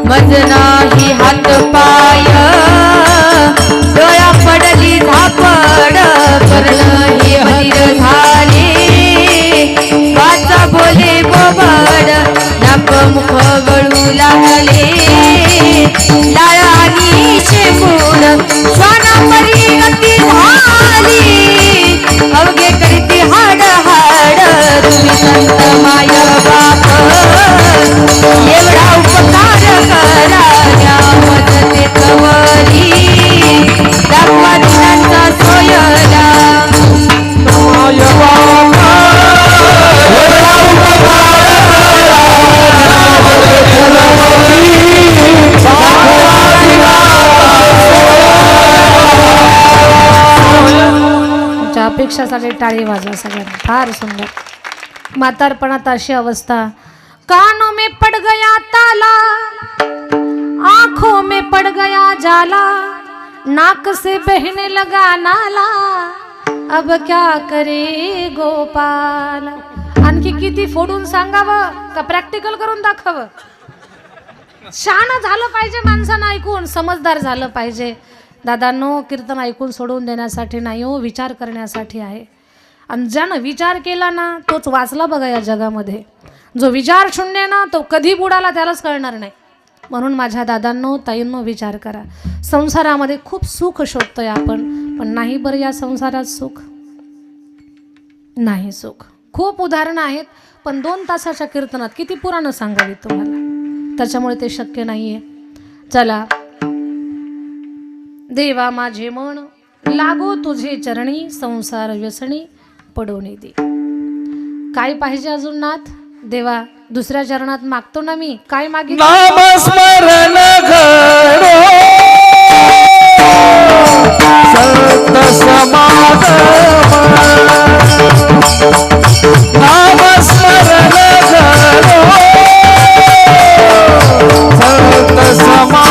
मज नाही हात पाय, डोळा पडली झापड, कर्ण ही हरीर झाले, वाचा बोले बोबड, नाक मुख गळू लागले, लाळ आणि शेपूर श्वाना परी गती झाली, अवघे करीती हाड हाड, तुम्ही संत माय बाप, एवढा उपकार करा मदते कवरी, दाखवा दिनांचा सोयला, माय बाप एवढा उपकार तुमच्या अपेक्षासाठी टाळी वाजवा सगळ्यांना. फार सुंदर. म्हातारपणात अशी अवस्था, कानों में पड़ गया ताला, आंखों में पड़ गया जाला, नाक से बहने लगा नाला, अब क्या करे गोपाल. आणखी किती फोडून सांगावं का प्रॅक्टिकल करून दाखवावं? शहाणा झालं पाहिजे माणसानं ऐकून, समजदार झालं पाहिजे. दादांनो, कीर्तन ऐकून सोडून देण्यासाठी नाही हो, विचार करण्यासाठी आहे. आणि ज्यानं विचार केला ना तोच वाचला बघा या जगामध्ये. जो विचार शून्य ना तो कधी बुडाला त्यालाच कळणार नाही. म्हणून माझ्या दादांनो, ताईंनो, विचार करा. संसारामध्ये खूप सुख शोधतोय आपण, पण नाही बरं या संसारात सुख नाही. सुख खूप उदाहरणं आहेत, पण 2 तासाच्या कीर्तनात किती पुराणं सांगावी तुम्हाला, त्याच्यामुळे ते शक्य नाहीये. चला, देवा माझे मन लागो तुझे चरणी, संसार व्यसनी पडवणे दे. काय पाहिजे अजून नाथ? देवा दुसऱ्या चरणात मागतो ना मी, काय मागे? नामस्मरण घडो संत समागम, नामस्मरण घडो संत समागम,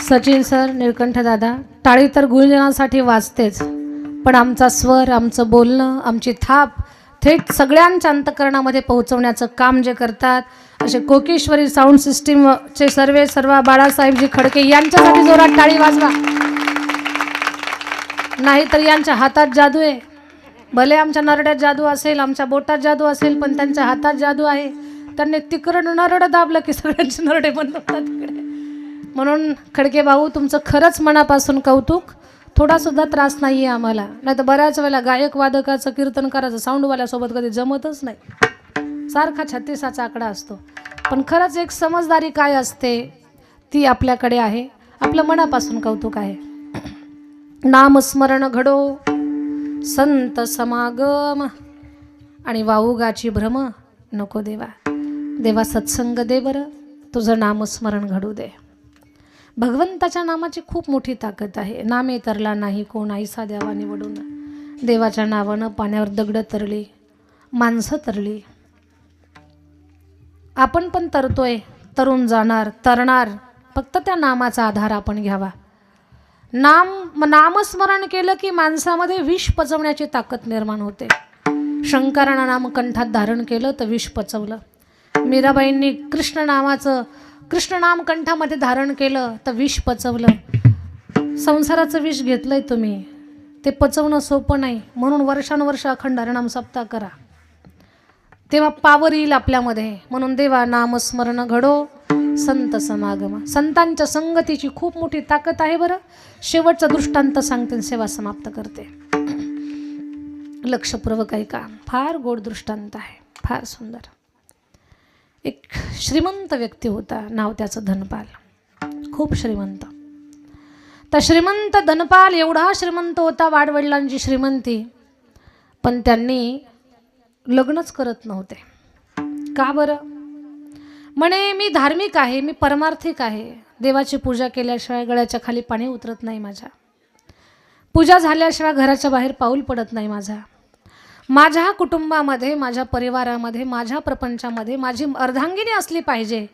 सचिन सर, निळकंठ दादा, टाळी तर गुंजनासाठी वाजतेच, पण आमचा स्वर, आमचं बोलणं, आमची थाप थेट सगळ्यांच्या अंतःकरणामध्ये पोहोचवण्याचं काम जे करतात असे कोकेश्वरी साऊंड सिस्टीमचे सर्व बाळासाहेबजी खडके यांच्यासाठी जोरात टाळी वाजवा. नाहीतर यांच्या हातात जादू आहे. भले आमच्या नरड्यात जादू असेल, आमच्या बोटात जादू असेल, पण त्यांच्या हातात जादू आहे. त्यांनी तिकडं नरडं दाबलं की सगळ्यांचे नरडे बंद होतात तिकडे. म्हणून खडके भाऊ, तुमचं खरंच मनापासून कौतुक. थोडासुद्धा त्रास नाही आहे आम्हाला. नाही तर बऱ्याच वेळेला गायक वादकाचं कीर्तन करायचं साऊंडवाल्यासोबत कधी जमतच नाही, सारखा 36चा आकडा असतो. पण खरंच एक समजदारी काय असते ती आपल्याकडे आहे. आपलं मनापासून कौतुक आहे. नामस्मरण घडो संत समागम आणि वाऊगाची भ्रम नको देवा. देवा सत्संग दे बरं, तुझं नामस्मरण घडू दे. भगवंताच्या नामाची खूप मोठी ताकद आहे. नामे तरला नाही कोण ऐसा द्यावा निवडून. देवाच्या नावानं पाण्यावर दगडं तरली, माणसं तरली. आपण पण तरतोय, तरून जाणार, तरणार. फक्त त्या नामाचा आधार आपण घ्यावा. नामस्मरण केलं की माणसामध्ये विष पचवण्याची ताकद निर्माण होते. शंकरानं नाम कंठात धारण केलं तर विष पचवलं. मीराबाईंनी कृष्ण नाम कंठामध्ये धारण केलं तर विष पचवलं. संसाराचं विष घेतलंय तुम्ही, ते पचवणं सोपं नाही. म्हणून वर्षानुवर्ष अखंड हरिनाम सप्ताह करा, तेव्हा पावर येईल आपल्यामध्ये. म्हणून देवा नामस्मरण घडो संत समागम. संतांच्या संगतीची खूप मोठी ताकद आहे बरं. शेवटचा दृष्टांत सांगते, सेवा समाप्त करते. लक्षपूर्वक ऐका, फार गोड दृष्टांत आहे, फार सुंदर. एक श्रीमंत व्यक्ती होता, नाव त्याचं धनपाल. खूप श्रीमंत. तर श्रीमंत धनपाल एवढा श्रीमंत होता, वाडवडिलांची श्रीमंती, पण त्यांनी लग्नच करत नव्हते. का बरं? म्हणे मी धार्मिक आहे, मी परमार्थिक आहे. देवाची पूजा केल्याशिवाय गळ्याच्या खाली पाणी उतरत नाही माझ्या. पूजा झाल्याशिवाय घराच्या बाहेर पाऊल पडत नाही माझा. माझ्या कुटुंबामध्ये, माझ्या परिवारामध्ये, माझ्या प्रपंचामध्ये माझी अर्धांगिनी असली पाहिजे.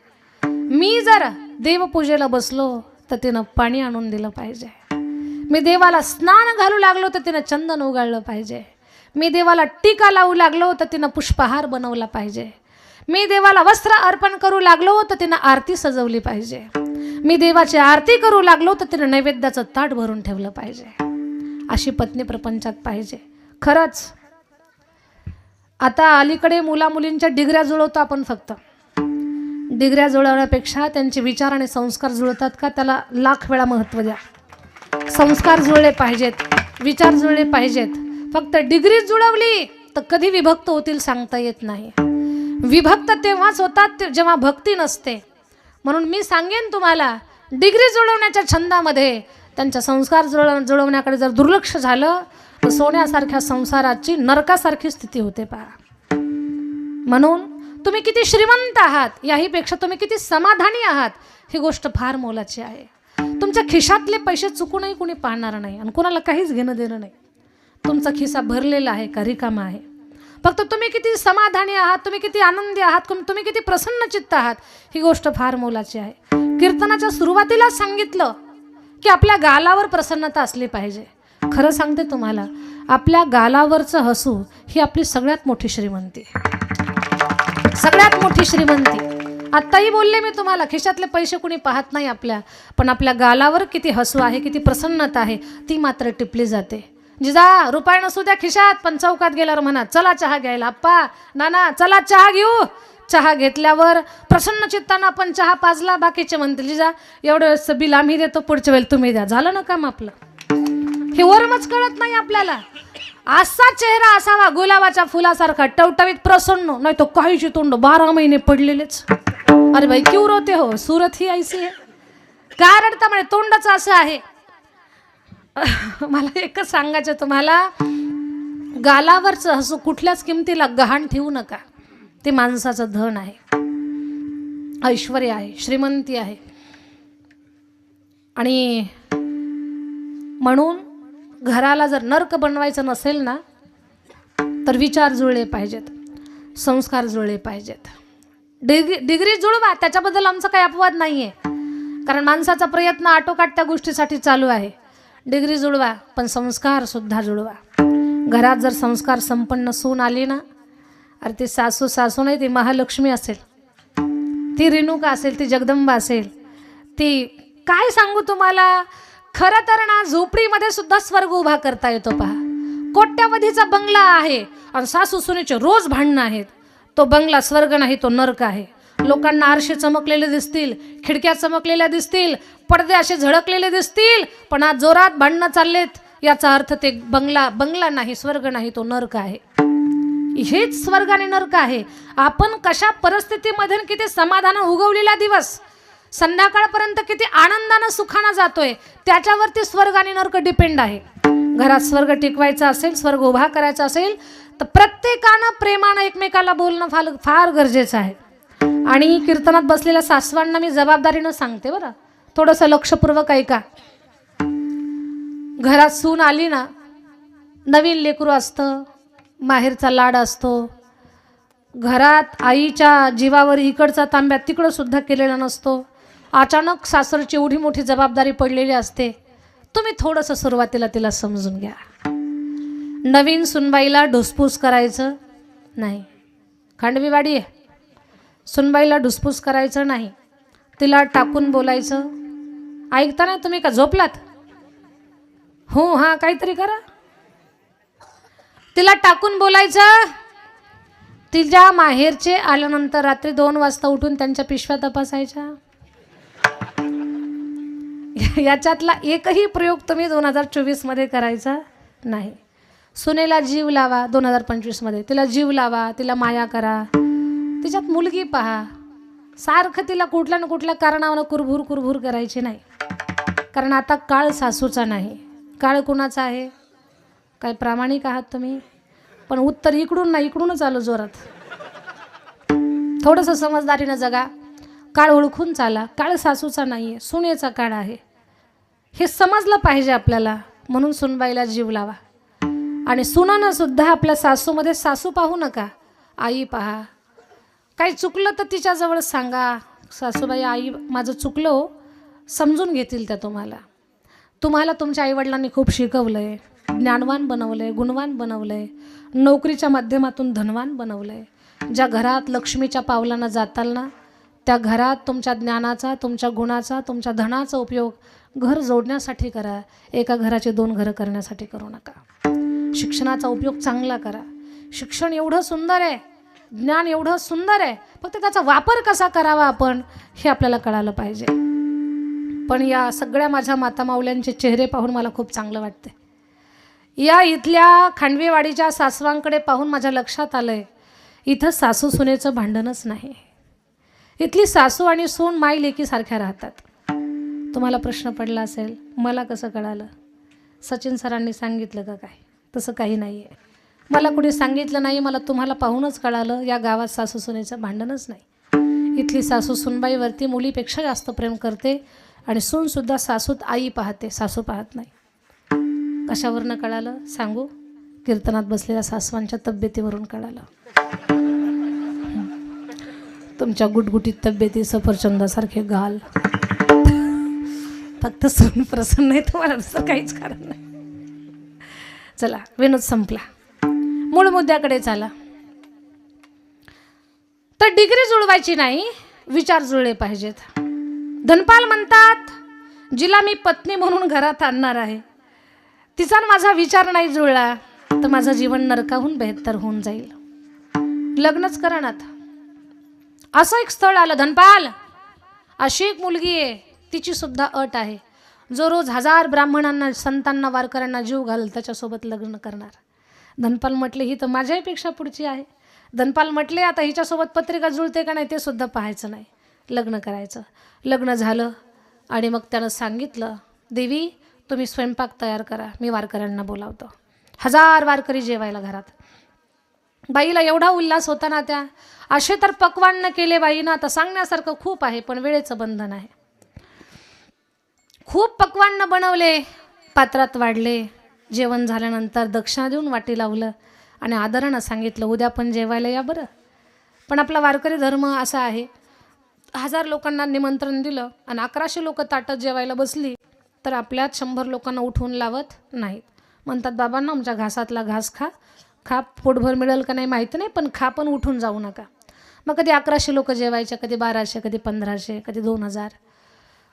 मी जर देवपूजेला बसलो तर तिनं पाणी आणून दिलं पाहिजे. मी देवाला स्नान घालू लागलो तर तिनं चंदन उगाळलं पाहिजे. मी देवाला टीका लावू लागलो तर तिनं पुष्पहार बनवला पाहिजे. मी देवाला वस्त्र अर्पण करू लागलो तर तिनं आरती सजवली पाहिजे. मी देवाची आरती करू लागलो तर तिनं नैवेद्याचं ताट भरून ठेवलं पाहिजे. अशी पत्नी प्रपंचात पाहिजे. खरंच आता अलीकडे मुलामुलींच्या डिग्र्या जुळवतो आपण. फक्त डिग्र्या जुळवण्यापेक्षा त्यांचे विचार आणि संस्कार जुळतात का, त्याला लाख वेळा महत्त्व द्या. संस्कार जुळले पाहिजेत, विचार जुळले पाहिजेत. फक्त डिग्री जुळवली तर कधी विभक्त होतील सांगता येत नाही. विभक्त तेव्हाच होतात जेव्हा भक्ती नसते. म्हणून मी सांगेन तुम्हाला, डिग्री जुळवण्याच्या छंदामध्ये त्यांच्या संस्कार जुळवण्याकडे जर दुर्लक्ष झालं तर सोन्यासारख्या संसाराची नरकासारखी स्थिती होते पहा. म्हणून तुम्ही किती श्रीमंत आहात याहीपेक्षा तुम्ही किती समाधानी आहात ही गोष्ट फार मोलाची आहे. तुमच्या खिशातले पैसे चुकूनही कुणी पाहणार नाही आणि कोणाला काहीच घेणं देणं नाही. तुमचा खिसा भरलेला आहे का रिकामा आहे. फक्त तुम्ही किती समाधानी आहात, तुम्ही किती आनंदी आहात, तुम्ही किती प्रसन्न चित्त आहात ही गोष्ट फार मोलाची आहे. कीर्तनाच्या सुरुवातीला सांगितलं की आपल्या गालावर प्रसन्नता असली पाहिजे. खरं सांगते तुम्हाला, आपल्या गालावरचं हसू ही आपली सगळ्यात मोठी श्रीमंती. सगळ्यात मोठी श्रीमंती. आत्ताही बोलले मी तुम्हाला, खिशातले पैसे कुणी पाहत नाही आपल्या, पण आपल्या गालावर किती हसू आहे, किती प्रसन्नता आहे ती मात्र टिपली जाते. जिजा रुपये नसू द्या खिशात, पण चौकात गेल्यावर म्हणा चला चहा घ्यायला. आप्पा नाना चला चहा घेऊ. चहा घेतल्यावर प्रसन्न चित्तानं आपण चहा पाजला, बाकीचे म्हणतील जिजा एवढं वेळेस बिल आम्ही देतो, पुढच्या वेळेला तुम्ही द्या. झालं ना काम आपलं. हे वरमच कळत नाही आपल्याला. असा चेहरा असावा गुलाबाच्या फुलासारखा टवटवीत प्रसन्न, नाही तो काहीची तोंड 12 महिने पडलेलेच. अरे भाई क्यों रोते हो, सूरत ही ऐसी है. का रडता म्हणे, तोंडच असं आहे. मला एकच सांगायचं तुम्हाला, गालावरचं हसू कुठल्याच किमतीला गहाण ठेवू नका. ते माणसाचं धन आहे, ऐश्वर आहे, श्रीमंती आहे. आणि म्हणून घराला जर नरक बनवायचं नसेल ना तर विचार जुळले पाहिजेत, संस्कार जुळले पाहिजेत. डिग्री जुळवा, त्याच्याबद्दल आमचा काही अपवाद नाही आहे. कारण माणसाचा प्रयत्न आटोकाट त्या गोष्टीसाठी चालू आहे. डिग्री जुळवा पण संस्कारसुद्धा जुळवा. घरात जर संस्कार संपन्न सून आली ना, अरे ती सासू नाही, ती महालक्ष्मी असेल, ती रेणुका असेल, ती जगदंबा असेल, ती काय सांगू तुम्हाला. खरं तर ना झोपडीमध्ये सुद्धा स्वर्ग उभा करता येतो पहा. कोट्यावधीचा बंगला आहे आणि सासू सुनेचे रोज भांडणं आहेत. तो बंगला स्वर्ग नाही, तो नरक आहे. लोकांना आरशे चमकलेले दिसतील, खिडक्या चमकलेल्या दिसतील, पडदे असे झळकलेले दिसतील, पण आज जोरात भांडणं चाललेत, याचा अर्थ ते बंगला नाही, स्वर्ग नाही, तो नरक आहे. हेच स्वर्ग आणि नरक आहे. आपण कशा परिस्थितीमध्ये किती समाधान उगवलेला दिवस, संध्याकाळपर्यंत किती आनंदानं सुखानं जातोय, त्याच्यावरती स्वर्ग आणि नरक डिपेंड आहे. घरात स्वर्ग टिकवायचा असेल, स्वर्ग उभा करायचा असेल तर प्रत्येकानं प्रेमानं एकमेकाला बोलणं फार गरजेचं आहे. आणि कीर्तनात बसलेल्या सासवांना मी जबाबदारीनं सांगते बरं, थोडंसं लक्षपूर्वक ऐका. घरात सून आली ना, नवीन लेकरू असतं, माहेरचा लाड असतो. घरात आईच्या जीवावर इकडचा तांब्या तिकडं सुद्धा केलेला नसतो. अचानक सासरची एवढी मोठी जबाबदारी पडलेली असते. तुम्ही थोडंसं सुरुवातीला तिला समजून घ्या. नवीन सुनबाईला ढुसपूस करायचं नाही. खांडवीवाडी आहे, सुनबाईला ढुसपूस करायचं नाही. तिला टाकून बोलायचं. ऐकता ना तुम्ही, का झोपलात? हो हां काहीतरी करा. तिला टाकून बोलायचं. तिच्या माहेरचे आल्यानंतर रात्री 2 वाजता उठून त्यांच्या पिशव्या तपासायच्या. याच्यातला एकही प्रयोग तुम्ही 2024 मध्ये करायचा नाही. सुनेला जीव लावा 2025 मध्ये. तिला जीव लावा, तिला माया करा, तिच्यात मुलगी पहा. सारखं तिला कुठल्या ना कुठल्या कारणावर कुरभूर करायची नाही. कारण आता काळ सासूचा नाही, काळ कुणाचा आहे? काय प्रामाणिक आहात तुम्ही? पण उत्तर इकडून नाही, इकडूनच आलं जोरात. थोडंसं समजदारीनं जगा, काळ ओळखून चाला. काळ सासूचा नाही आहे, सुनेचा काळ आहे. हे समजलं पाहिजे आपल्याला. म्हणून सुनबाईला जीव लावा. आणि सुनानं सुद्धा आपल्या सासूमध्ये सासू पाहू नका, आई पहा. काही चुकलं तर तिच्याजवळ सांगा, सासूबाई आई माझं चुकलं हो, समजून घेतील त्या तुम्हाला. तुम्हाला तुमच्या आईवडिलांनी खूप शिकवलं आहे, ज्ञानवान बनवलं आहे, गुणवान बनवलं आहे, नोकरीच्या माध्यमातून धनवान बनवलं आहे. ज्या घरात लक्ष्मीच्या पावलानं जाताल ना, त्या घरात तुमच्या ज्ञानाचा, तुमच्या गुणाचा, तुमच्या धनाचा उपयोग घर जोडण्यासाठी करा. एका घराचे 2 घरं करण्यासाठी करू नका. शिक्षणाचा उपयोग चांगला करा. शिक्षण एवढं सुंदर आहे, ज्ञान एवढं सुंदर आहे, फक्त त्याचा वापर कसा करावा आपण हे आपल्याला कळालं पाहिजे. पण या सगळ्या माझ्या मातामाऊल्यांचे चेहरे पाहून मला खूप चांगलं वाटते. या इथल्या खांडवीवाडीच्या सासवांकडे पाहून माझ्या लक्षात आलं आहे, इथं सासू सुनेचं भांडणच नाही. इथली सासू आणि सून माई लेकीसारख्या राहतात. तुम्हाला प्रश्न पडला असेल, मला कसं कळालं? सचिन सरांनी सांगितलं का काय? तसं काही नाही आहे. मला कुणी सांगितलं नाही, मला तुम्हाला पाहूनच कळालं, या गावात सासू सुनेचं भांडणच नाही. इथली सासू सुनबाईवरती मुलीपेक्षा जास्त प्रेम करते आणि सूनसुद्धा सासूत आई पाहते, सासू पाहत नाही. कशावरनं कळालं सांगू? कीर्तनात बसलेल्या सासवांच्या तब्येतीवरून कळालं. तुमच्या गुटगुटीत तब्येती, सफरचंदासारखे गाल, फक्त सून प्रसन्न आहे, तुम्हाला दुसरं काहीच कारण नाही. चला, विनोद संपला, मूळ मुद्द्याकडे चला. तर डिग्री जुळवायची नाही, विचार जुळले पाहिजेत. धनपाल म्हणतात, जिला मी पत्नी म्हणून घरात आणणार आहे, तिचा माझा विचार नाही जुळला तर माझं जीवन नरकाहून बेहत्तर होऊन जाईल. लग्नच करा ना. असं एक स्थळ आलं, धनपाल अशी एक मुलगी आहे, तिची सुद्धा अट आहे, जो रोज 1000 ब्राह्मणांना, संतांना, वारकऱ्यांना जीव घाल त्याच्यासोबत लग्न करणार. धनपाल म्हटले, ही तर माझ्यापेक्षा पुढची आहे. धनपाल म्हटले, आता हिच्यासोबत पत्रिका जुळते का नाही ते सुद्धा पाहायचं नाही, लग्न करायचं. लग्न झालं आणि मग त्यानं सांगितलं, देवी तुम्ही स्वयंपाक तयार करा, मी वारकऱ्यांना बोलावतो. 1000 वारकरी जेवायला घरात. बाईला एवढा उल्हास होता ना, त्या असे तर पक्वान्न न केले बाईनं. आता सांगण्यासारखं खूप आहे पण वेळेचं बंधन आहे. खूप पक्वान्न बनवले, पात्रात वाढले. जेवण झाल्यानंतर दक्षिणा देऊन वाटी लावलं आणि आदरानं सांगितलं, उद्या पण जेवायला या बरं. पण आपला वारकरी धर्म असा आहे, 1000 लोकांना निमंत्रण दिलं आणि 1100 लोक ताटात जेवायला बसली तर आपल्यात 100 लोकांना उठवून लावत नाहीत. म्हणतात बाबांना आमच्या घासातला घास खा, खा, पोटभर मिळेल का नाही माहिती नाही, पण खा, पण उठून जाऊ नका. मग कधी 1100 लोक जेवायचे, कधी 1200, कधी 1500, कधी 2000.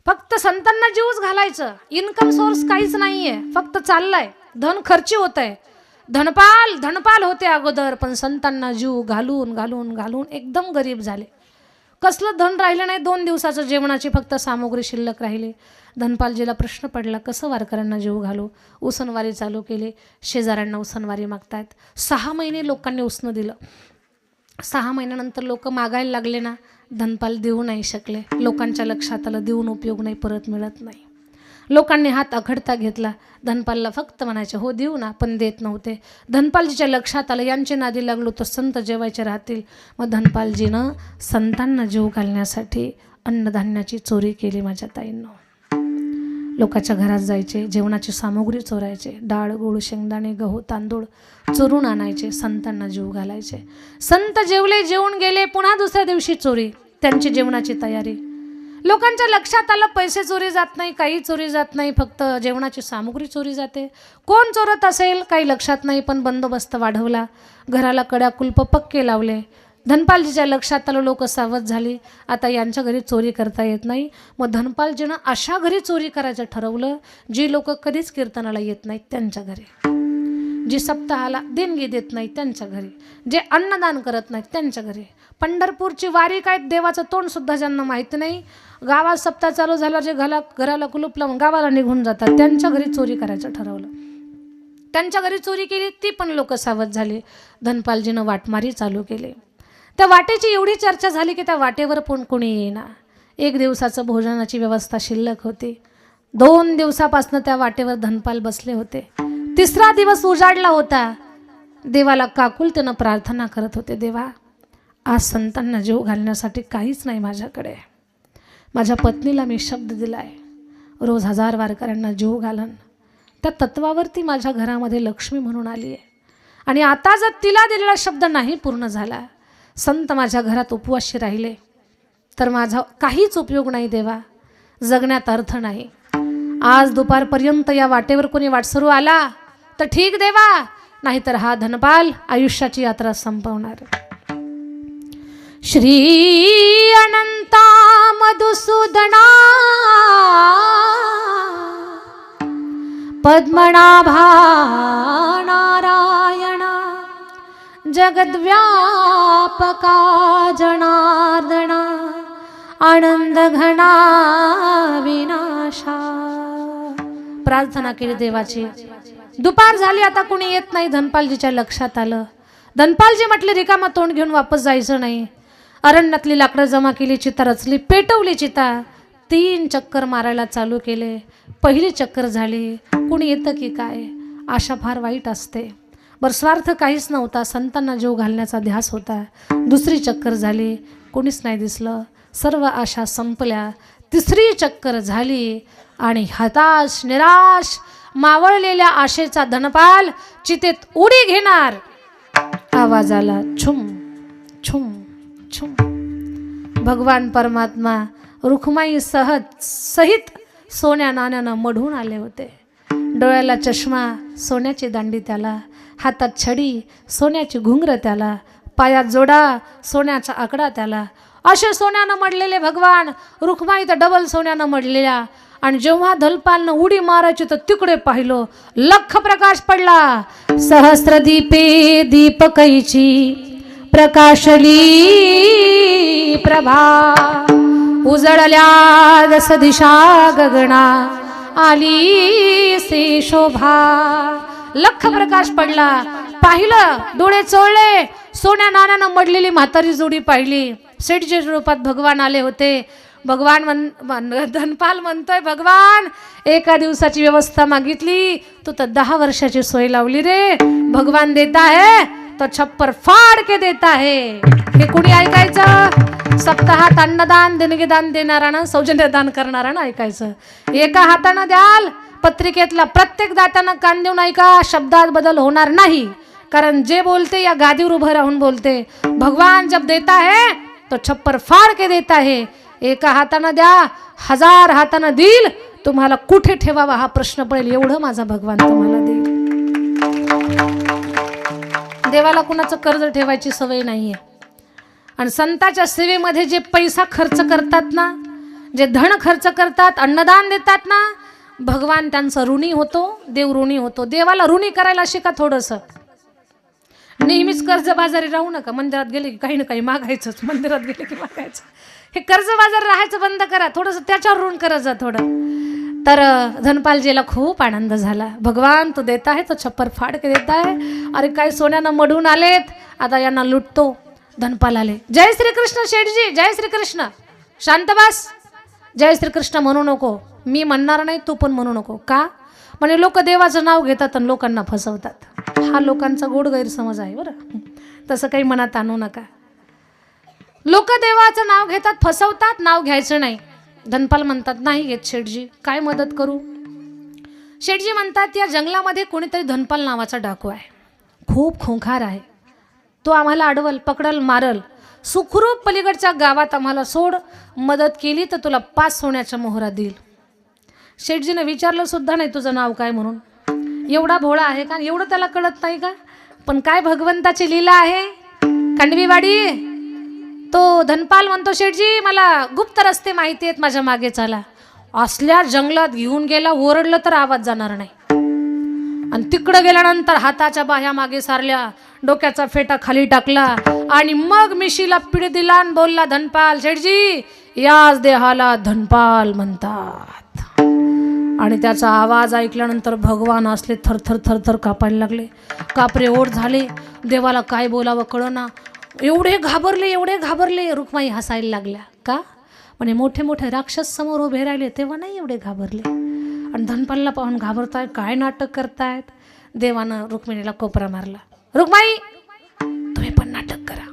फक्त संतांना जीवच घालायचं. इन्कम सोर्स काहीच नाही आहे, फक्त चाललाय. धन खर्ची होत आहे. धनपाल होते अगोदर, पण संतांना जीव घालून घालून घालून एकदम गरीब झाले. कसलं धन राहिलं नाही. 2 दिवसाचं जेवणाची फक्त सामुग्री शिल्लक राहिली. धनपालजीला प्रश्न पडला, कसं वारकऱ्यांना जीव घालू. उसनवारी चालू केली. शेजाऱ्यांना उसनवारी मागतायत. 6 महिने लोकांनी उसनं दिलं. 6 महिन्यानंतर लोक मागायला लागले ना, धनपाल देऊ नाही शकले. लोकांच्या लक्षात आलं देऊन उपयोग नाही, परत मिळत नाही. लोकांनी हात अखडता घेतला. धनपालला फक्त म्हणायचे हो देऊ ना, पण देत नव्हते. धनपालजीच्या लक्षात आलं यांचे नादी लागलो तर संत जेवायचे राहतील. मग धनपालजीनं संतांना जीव घालण्यासाठी अन्नधान्याची चोरी केली. माझ्या ताईंनो, लोकांच्या घरात जायचे, जेवणाची सामुग्री चोरायचे, डाळ गूळ शेंगदाणे गहू तांदूळ चोरून आणायचे, संतांना जीव घालायचे. संत जेवले, जेवून गेले, पुन्हा दुसऱ्या दिवशी चोरी, त्यांची जेवणाची तयारी. लोकांच्या लक्षात आलं पैसे चोरी जात नाही, काही चोरी जात नाही, फक्त जेवणाची सामुग्री चोरी जाते. कोण चोरत असेल काही लक्षात नाही, पण बंदोबस्त वाढवला. घराला कड्या कुलप पक्के लावले. धनपालजीच्या लक्षात आलं, लोक सावध झाली, आता यांच्या घरी चोरी करता येत नाही. मग धनपालजीनं अशा घरी चोरी करायचं ठरवलं जी लोक कधीच कीर्तनाला येत नाहीत त्यांच्या घरी, जी सप्ताहाला देणगी देत नाहीत त्यांच्या घरी, जे अन्नदान करत नाहीत त्यांच्या घरी. पंढरपूरची वारी काय देवाचं तोंड सुद्धा ज्यांना माहिती नाही, गावात सप्ताह चालू झाला जे घराला कुलूप लावून गावाला निघून जातात, त्यांच्या घरी चोरी करायचं ठरवलं. त्यांच्या घरी चोरी केली, ती पण लोक सावध झाली. धनपालजीनं वाटमारी चालू केली. त्या वाटेची एवढी चर्चा झाली की त्या वाटेवर पण कोणी येईना. 1 दिवसाचं भोजनाची व्यवस्था शिल्लक होती. 2 दिवसापासून त्या वाटेवर धनपाल बसले होते. 3रा दिवस उजाडला होता. देवाला काकुलतेनं प्रार्थना करत होते, देवा आज संतांना जीव घालण्यासाठी काहीच नाही माझ्याकडे. माझ्या पत्नीला मी शब्द दिलाय, रोज 1000 वारकऱ्यांना जीव घालन. त्या तत्वावरती माझ्या घरामध्ये लक्ष्मी म्हणून आली आहे, आणि आता जर तिला दिलेला शब्द नाही पूर्ण झाला, संत माझ्या घरात उपवाशी राहिले तर माझा काहीच उपयोग नाही देवा, जगण्यात अर्थ नाही. आज दुपारपर्यंत या वाटेवर कोणी वाटसरू आला तर ठीक देवा, नाहीतर हा धनपाल आयुष्याची यात्रा संपवणार. श्री अनंता मधुसूदना पद्मनाभा नारायणा जगद्व्यापका जनार्दना आनंद घना विनाशा. प्रार्थना केली देवाची. दुपार झाली, आता कोणी येत नाही. धनपालजीच्या लक्षात आलं. धनपालजी म्हटले रिकामा तोंड घेऊन वापस जायचं नाही. अरण्यातली लाकडं जमा केली, चिता रचली, पेटवली चिता. 3 चक्कर मारायला चालू केले. पहिली चक्कर झाली, कुणी येतं की काय, आशा फार वाईट असते. बरं, स्वार्थ काहीच नव्हता, संतांना जीव घालण्याचा ध्यास होता. 2री चक्कर झाली, कोणीच नाही दिसलं, सर्व आशा संपल्या. 3री चक्कर झाली आणि हताश निराश मावळलेल्या आशेचा धनपाल चितेत उडी घेणार. आवाज आला, छुम छुम छुम. भगवान परमात्मा रुखमाई सहित सोन्या नाण्यानं मढून आले होते. डोळ्याला चष्मा, सोन्याची दांडी त्याला, हातात छडी, सोन्याची घुंगर त्याला, पायात जोडा, सोन्याचा आकडा त्याला. असे सोन्यानं मडलेले भगवान, रुखमाई तर डबल सोन्यानं मडलेल्या. आणि जेव्हा धनपालनं उडी मारायची तर तिकडे पाहिलं, लख प्रकाश पडला. सहस्रदीपे दीपकैची प्रकाशली प्रभा, उजळल्या दस दिशा गगना, आली से शोभा. लख प्रकाश पडला. पाहिलं, डोळे चोळले, सोन्या नाण्यानं मडलेली म्हातारी जोडी पाहिली. सेठच्या रूपात भगवान आले होते. भगवान धनपाल म्हणतोय, भगवान 1 दिवसाची व्यवस्था मागितली, तू तर 10 वर्षाची सोय लावली रे. भगवान देता है तो छप्पर फाड़ के देता है. हे कुणी ऐकायचं? सप्ताहात अन्नदान देणगीदान देणारा, सौजन्यदान करणारा ना ऐकायचं. एका हातानं द्याल, पत्रिकेतला प्रत्येक दात्यानं कान देऊन ऐका, शब्दात बदल होणार नाही. कारण जे बोलते या गादीवर उभं राहून बोलते. भगवान जब देता है तो छप्पर फाड़ के देता है. एका हातानं द्या, 1000 हातानं देईल, तुम्हाला कुठे ठेवावा हा प्रश्न पडेल, एवढं माझा भगवान तुम्हाला देईल. देवाला कुणाचं कर्ज ठेवायची सवय नाहीये. आणि संतांच्या सेवेमध्ये जे पैसा खर्च करतात ना, जे धन खर्च करतात, अन्नदान देतात ना, भगवान त्यांचा ऋणी होतो, देव ऋणी होतो. देवाला ऋणी करायला शिका थोडंसं. नेहमीच कर्जबाजारी राहू नका. मंदिरात गेले की काही ना काही मागायचंच, मंदिरात गेले की मागायचं. हे कर्जबाजारी राहायचं बंद करा, थोडंसं त्याच्यावर ऋण करत जा थोडं. तर धनपालजीला खूप आनंद झाला. भगवान तू देता है तो छप्पर फाड़ के देता है. अरे काय सोन्यानं मढून आलेत, आता यांना लुटतो. धनपाल आले. जय श्रीकृष्ण शेठजी, जय श्रीकृष्ण. शांत बस, जय श्रीकृष्ण म्हणू नको. मी म्हणणार नाही, तू पण म्हणू नको. का म्हणजे लोक देवाचं नाव घेतात आणि लोकांना फसवतात. हा लोकांचा गोड गैरसमज आहे बरं. तसं काही मनात आणू नका. लोक देवाचं नाव घेतात, फसवतात. नाव घ्यायचं नाही. धनपाल म्हणतात नाही घेत शेठजी, काय मदत करू. शेठजी म्हणतात या जंगलामध्ये कोणीतरी धनपाल नावाचा डाकू आहे, खूप खुंखार आहे. तो आम्हाला अडवल, पकडल, मारल. सुखरूप पलीकडच्या गावात आम्हाला सोड. मदत केली तर तुला 5 सोन्याच्या मोहरा देईल. शेठजीने विचारलं सुद्धा नाही तुझं नाव काय म्हणून. एवढा भोळा आहे का, एवढं त्याला कळत नाही का. पण काय भगवंताची लीला आहे. खंडवीवाडी तो धनपाल म्हणतो शेठजी मला गुप्त रस्ते माहिती आहेत, माझ्या मागे चाला. असल्या जंगलात घेऊन गेला, ओरडलं तर आवाज जाणार नाही. आणि तिकडं गेल्यानंतर हाताच्या बाह्या मागे सारल्या, डोक्याचा फेटा खाली टाकला आणि मग मिशीला पिढ दिला आणि बोलला धनपाल शेठजी याच देहाला धनपाल म्हणतात. आणि त्याचा आवाज ऐकल्यानंतर भगवान असले थरथर थरथर कापायला लागले. कापरे ओढ झाले. देवाला काय बोलावं कळना. एवढे घाबरले, एवढे घाबरले. रुक्माई हसायला लागल्या. का म्हणजे मोठे मोठे राक्षस समोर उभे राहिले तेव्हा नाही एवढे घाबरले. आणि धनपालला पाहून घाबरताय, काय नाटक करतायत. देवानं रुक्मिणीला कोपरा मारला. रुक्माई तुम्ही पण नाटक करा.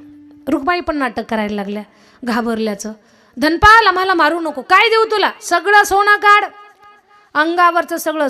रुक्माई पण नाटक करायला लागल्या घाबरल्याचं. धनपाल आम्हाला मारू नको, काय देऊ तुला, सगळं सोनं काढ, अंगावरचं सगळं